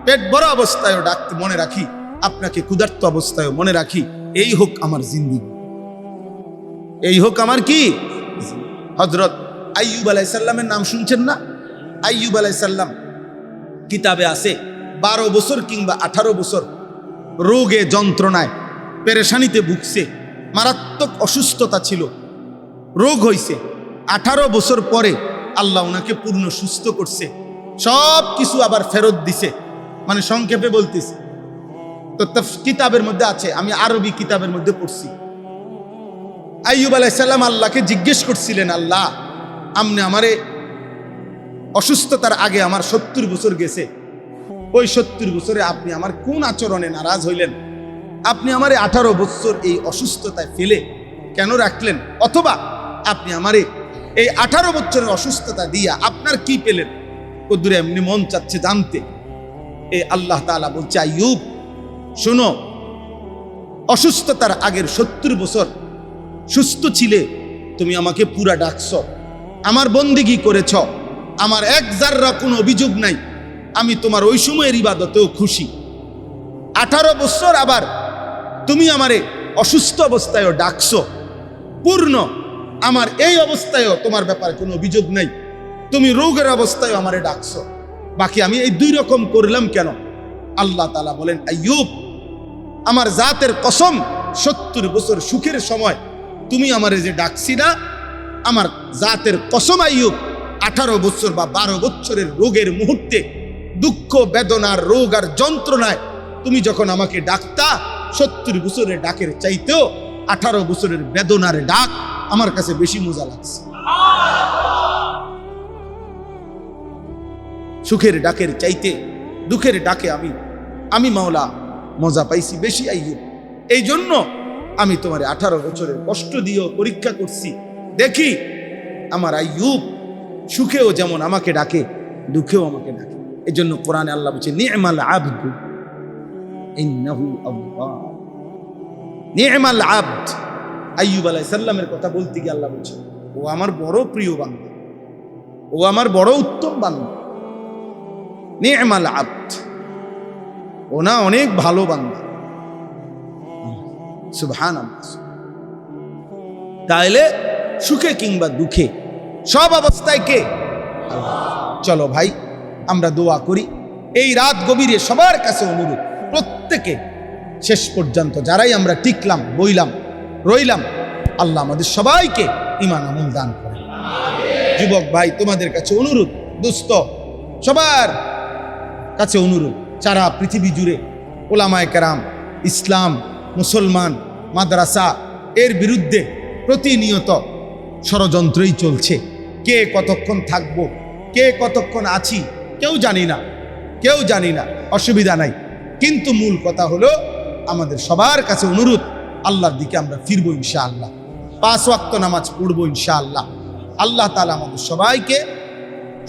পেট ভরা অবস্থায়ও ডাকতে মনে রাখি, আপনাকে ক্ষুধার্ত অবস্থায়ও মনে রাখি, এই হোক আমার জিন্দেগি, এই হোক আমার কি। হযরত আইয়ুব আলাইহিস সালামের নাম শুনছেন না? আইয়ুব আলাইহিস সালাম কিতাবে আছে 12 বছর কিংবা 18 বছর রোগে যন্ত্রণায় পেরেশানিতে ভুগছে, মারাত্মক অসুস্থতা ছিল, রোগ হইছে। 18 বছর পরে আল্লাহ ওনাকে পূর্ণ সুস্থ করছে, সব কিছু আবার ফেরত দিছে। মানে সংক্ষেপে বলতেছি তো কিতাবের মধ্যে আছে, আমি আরবি কিতাবের মধ্যে পড়ছি। আইয়ুব আলাইহিস সালাম আল্লাহকে জিজ্ঞেস করছিলেন, আল্লাহ আপনি আমারে অসুস্থতার আগে আমার 70 বছর গেছে, ওই 70 বছরে আপনি আমার কোন আচরণে নারাজ হইলেন? আপনি আমারে 18 বছর এই অসুস্থতায় ফেলে কেন রাখলেন? অথবা আপনি আমারে এই 18 বছরের অসুস্থতা দিয়া আপনার কি পেলেন? কদ্দুরে এমনি মন চাচ্ছে জানতে। এই আল্লাহ তাআলা বলছে আইয়ুব শোনো, অসুস্থতার আগের 70 বছর সুস্থ ছিলে, তুমি আমাকে পুরা ডাকছ, আমার বন্দেগী করেছ, আমার এক জাররা কোনো অভিযোগ নাই, আমি তোমার ওই সময়ের ইবাদতেও খুশি। 18 বছর আবার তুমি আমারে অসুস্থ অবস্থায়ও ডাকছ, পূর্ণ আমার এই অবস্থায়ও তোমার ব্যাপারে কোনো অভিযোগ নাই, তুমি রোগের অবস্থায়ও আমারে ডাকছ, বাকি আমি এই 2 রকম করলাম কেন? আল্লাহ তাআলা বলেন আইয়ুব আমার জাতের কসম, 70 বছর সুখের সময় তুমি আমারে যে ডাকছি না, আমার জাতের কসম আইয়ুব 18 বছর বা 12 বছরের রোগের মুহূর্তে দুঃখ বেদনার রোগ আর যন্ত্রণায় তুমি যখন আমাকে ডাকতা, 70 বছরের ডাকের চাইতেও 18 বছরের বেদনার ডাক আমার কাছে বেশি মজা লাগছে। সুখের ডাকের চাইতে দুঃখের ডাকে আমি মাওলা মজা পাইছি বেশি আইয়ুব। এই জন্য আমি তোমার 18 বছরের কষ্ট দিয়েও পরীক্ষা করছি, দেখি আমার আইয়ুব সুখেও যেমন আমাকে ডাকে, দুঃখেও আমাকে ডাকে। এই জন্য কোরআনে আল্লাহ বলছে নি'মাল আবদু ইন্নাহু আওয়াব, নি'মাল আবদ। আইয়ুব আলাইহিস সালামের কথা বলতে গিয়ে আল্লাহ বলছে ও আমার বড় প্রিয় বান্দা, ও আমার বড় উত্তম বান্দা। নি'মাল আবদ, ও না অনেক ভালো বান্দা। সুবহানাল্লাহ। তাইলে সুখে কিংবা দুঃখে সব অবস্থায় কে? চলো ভাই আমরা দোয়া করি। এই রাত গভীরে সবার কাছে অনুরোধ, প্রত্যেকে শেষ পর্যন্ত যারাই আমরা টিকলাম, বইলাম, রইলাম, আল্লাহ আমাদের সবাইকে ঈমান আমল দান করেন। যুবক ভাই তোমাদের কাছে অনুরোধ, দোস্ত সবার কাছে অনুরোধ, সারা পৃথিবী জুড়ে ওলামায়ে কেরাম, ইসলাম, মুসলমান, মাদ্রাসা এর বিরুদ্ধে প্রতিনিয়ত ষড়যন্ত্রই চলছে। কে কতক্ষণ থাকবো, কে কতক্ষণ আছি কেউ জানি না, কেউ জানি না, অসুবিধা নাই। কিন্তু মূল কথা হলো আমাদের সবার কাছে অনুরোধ, আল্লাহর দিকে আমরা ফিরবো ইনশাআল্লাহ, 5 ওয়াক্ত নামাজ পড়বো ইনশাআল্লাহ। আল্লাহ তাআলা আমাদের সবাইকে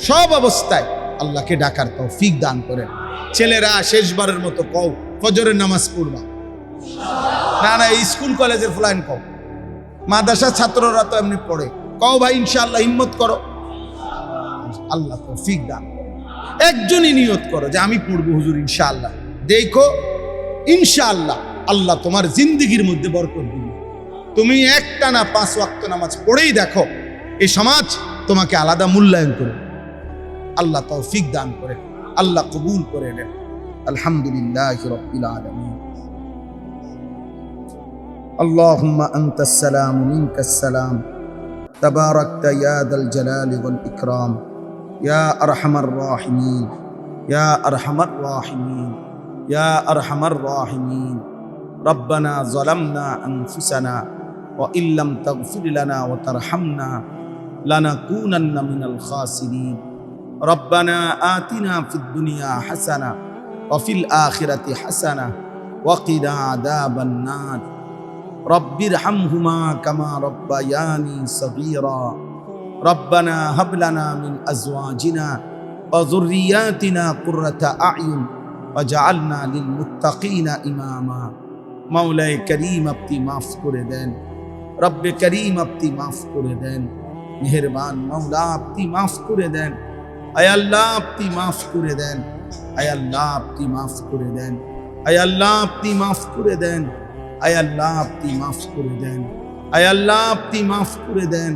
সব অবস্থায় আল্লাহকে ডাকার তৌফিক দান করেন। ছেলেরা শেষবারের মতো কও ফজরের নামাজ পড়বা না, না স্কুল কলেজের ফুলাইন কও, মাদ্রাসা ছাত্ররা তো এমনি পড়ে, কও ভাই ইনশাআল্লাহ হিম্মত করো, আল্লাহ তৌফিক দান। একজনই নিয়ত করো যে আমি পড়বো হুজুর ইনশাআল্লাহ, দেখো ইনশাআল্লাহ আল্লাহ তোমার জিন্দেগির মধ্যে বরকত দিবে। তুমি একটানা 5 ওয়াক্ত নামাজ পড়েই দেখো, এই সমাজ তোমাকে আলাদা মূল্যায়ন করবে। আল্লাহ তৌফিক দান করে, আল্লাহ কবুল করে নেন। আলহামদুলিল্লাহি রাব্বিল আলামিন। আল্লাহুম্মা আনতাস সালাম মিনকাস সালাম তাবারাকতা ইয়া যাল জালালি ওয়াল ইকরাম ইয়া আরহামার রাহিমিন, ইয়া আরহামার রাহিমিন, ইয়া আরহামার রাহিমিন। রব্বানা যালামনা আনফুসানা ওয়া ইল্লাম তাগফির লানা ওয়া তারহামনা লানাকুনান্না মিনাল খাসিরিন। রব্বানা আতিনা ফিদ দুনিয়া হাসানা ওয়া ফিল আখিরাতি হাসানা ওয়া কিনা আযাবান নার। রব্বিরহামহুমা কামা রব্বায়ানি সগীরা। রব্বানা হাব লানা মিন আজওয়াজিনা ওয়া যুররিয়াতিনা কুররাতা আ'য়ুন ওয়াজআলনা লিল মুত্তাকিনা ইমামা। মাওলায়ে করিম আপনি মাফ করে দেন, রব্বে করিম আপনি মাফ করে দেন, মেহেরবান মাওলা আপনি মাফ করে দেন। আয় আল্লাহ আপনি মাফ করে দেন, আয় আল্লাহ আপনি মাফ করে দেন, আয় আল্লাহ আপনি মাফ করে দেন, আয় আল্লাহ আপনি মাফ করে দেন, আয় আল্লাহ আপনি মাফ করে দেন।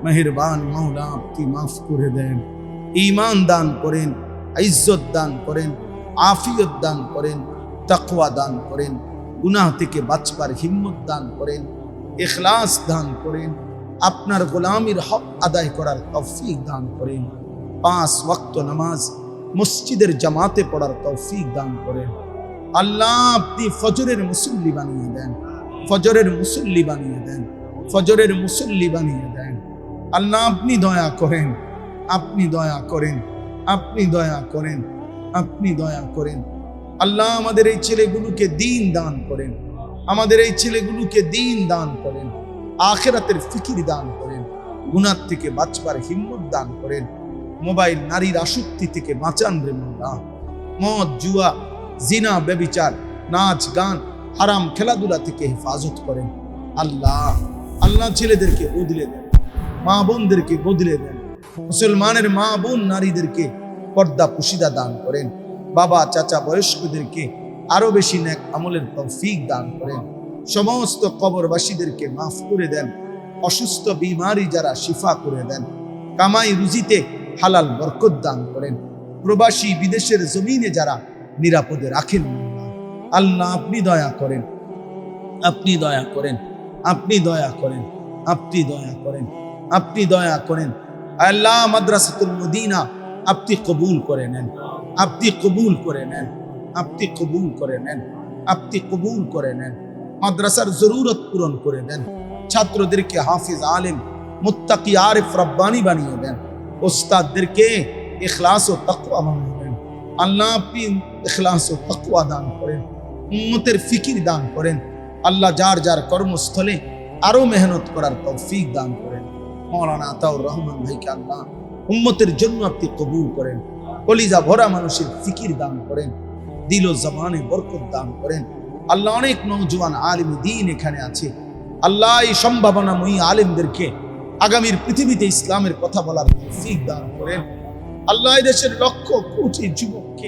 মেহেরবান মাওলা আপনি মাফ করে দেন। ঈমান দান করেন, ইজ্জত দান করেন, আফিয়ত দান করেন, তাকওয়া দান করেন, গুনাহ থেকে বাঁচবার হিম্মত দান করেন, ইখলাস দান করেন, আপনার গোলামির হক আদায় করার তৌফিক দান করেন। 5 ওয়াক্ত নামাজ মসজিদের জামাতে পড়ার তৌফিক দান করেন। আল্লাহ আপনি ফজরের মুসল্লি বানিয়ে দেন, ফজরের মুসল্লি বানিয়ে দেন, ফজরের মুসল্লি বানিয়ে দেন। আল্লাহ আপনি দয়া করেন, আপনি দয়া করেন, আপনি দয়া করেন, আপনি দয়া করেন। আল্লাহ আমাদের এই ছেলেগুলোকে দ্বীন দান করেন, আমাদের এই ছেলেগুলোকে দ্বীন দান করেন, আখিরাতের ফিকির দান করেন, গুনাহ থেকে বাঁচবার হিম্মত দান করেন। মোবাইল নারীর আসক্তি থেকে বাঁচান রে মোল্লা। মদ জুয়া জিনা ব্যভিচার নাচ গান হারাম খেলাধুলা থেকে হেফাজত করেন। আল্লাহ আল্লাহ ছেলেদেরকে বদলে দেন, মা বোনদেরকে বদলে দেন। মুসলমানের মা বোন নারীদেরকে পর্দা পুশিদা দান করেন। বাবা চাচা বয়স্কদেরকে আরো বেশি নেক আমলের তৌফিক দান করেন। সমস্ত কবরবাসীদেরকে মাফ করে দেন। অসুস্থ বিমারি যারা শিফা করে দেন। কামাই রুজিতে হালাল বরকত দান করেন। প্রবাসী বিদেশের জমিনে যারা নিরাপদে রাখেন, আল্লাহ আপনি দয়া করেন, আপনি দয়া করেন, আপনি দয়া করেন, আপনি দয়া করেন, আপনি দয়া করেন। আল্লাহ মাদ্রাসাতুল মদিনা আপনি কবুল করে নেন, আপনি কবুল করে নেন, আপনি কবুল করে নেন, আপনি কবুল করে নেন। মাদ্রাসার জরুরত পূরণ করে দেন। ছাত্রদেরকে হাফিজ আলেম মুত্তাকি আরিফ রব্বানি বানিয়ে দেন। ওস্তাদদেরকে ইখলাস ও তাকওয়া বানিয়ে দেন। আল্লাহ আপনি ইখলাস ও তাকওয়া দান করেন, উম্মতের ফিকির দান করেন। আল্লাহ যার যার কর্মস্থলে আরো মেহনত করার তৌফিক দান করেন। মাওলানা আতাউর রহমান ভাইকে আল্লাহ উম্মতের জন্য আপনি কবুল করেন। কলিজা ভরা মানুষের ফিকির দান করেন, দিল ও জবানে বরকত দান করেন। আল্লাহ অনেক নওজোয়ান আলেম দ্বীন এখানে আছে। আল্লাহ এই সম্ভাবনাময়ী আলেমদেরকে আগামীর পৃথিবীতে ইসলামের কথা বলার তৌফিক দান করেন। আল্লাহ দেশের লক্ষ কোটি যুবককে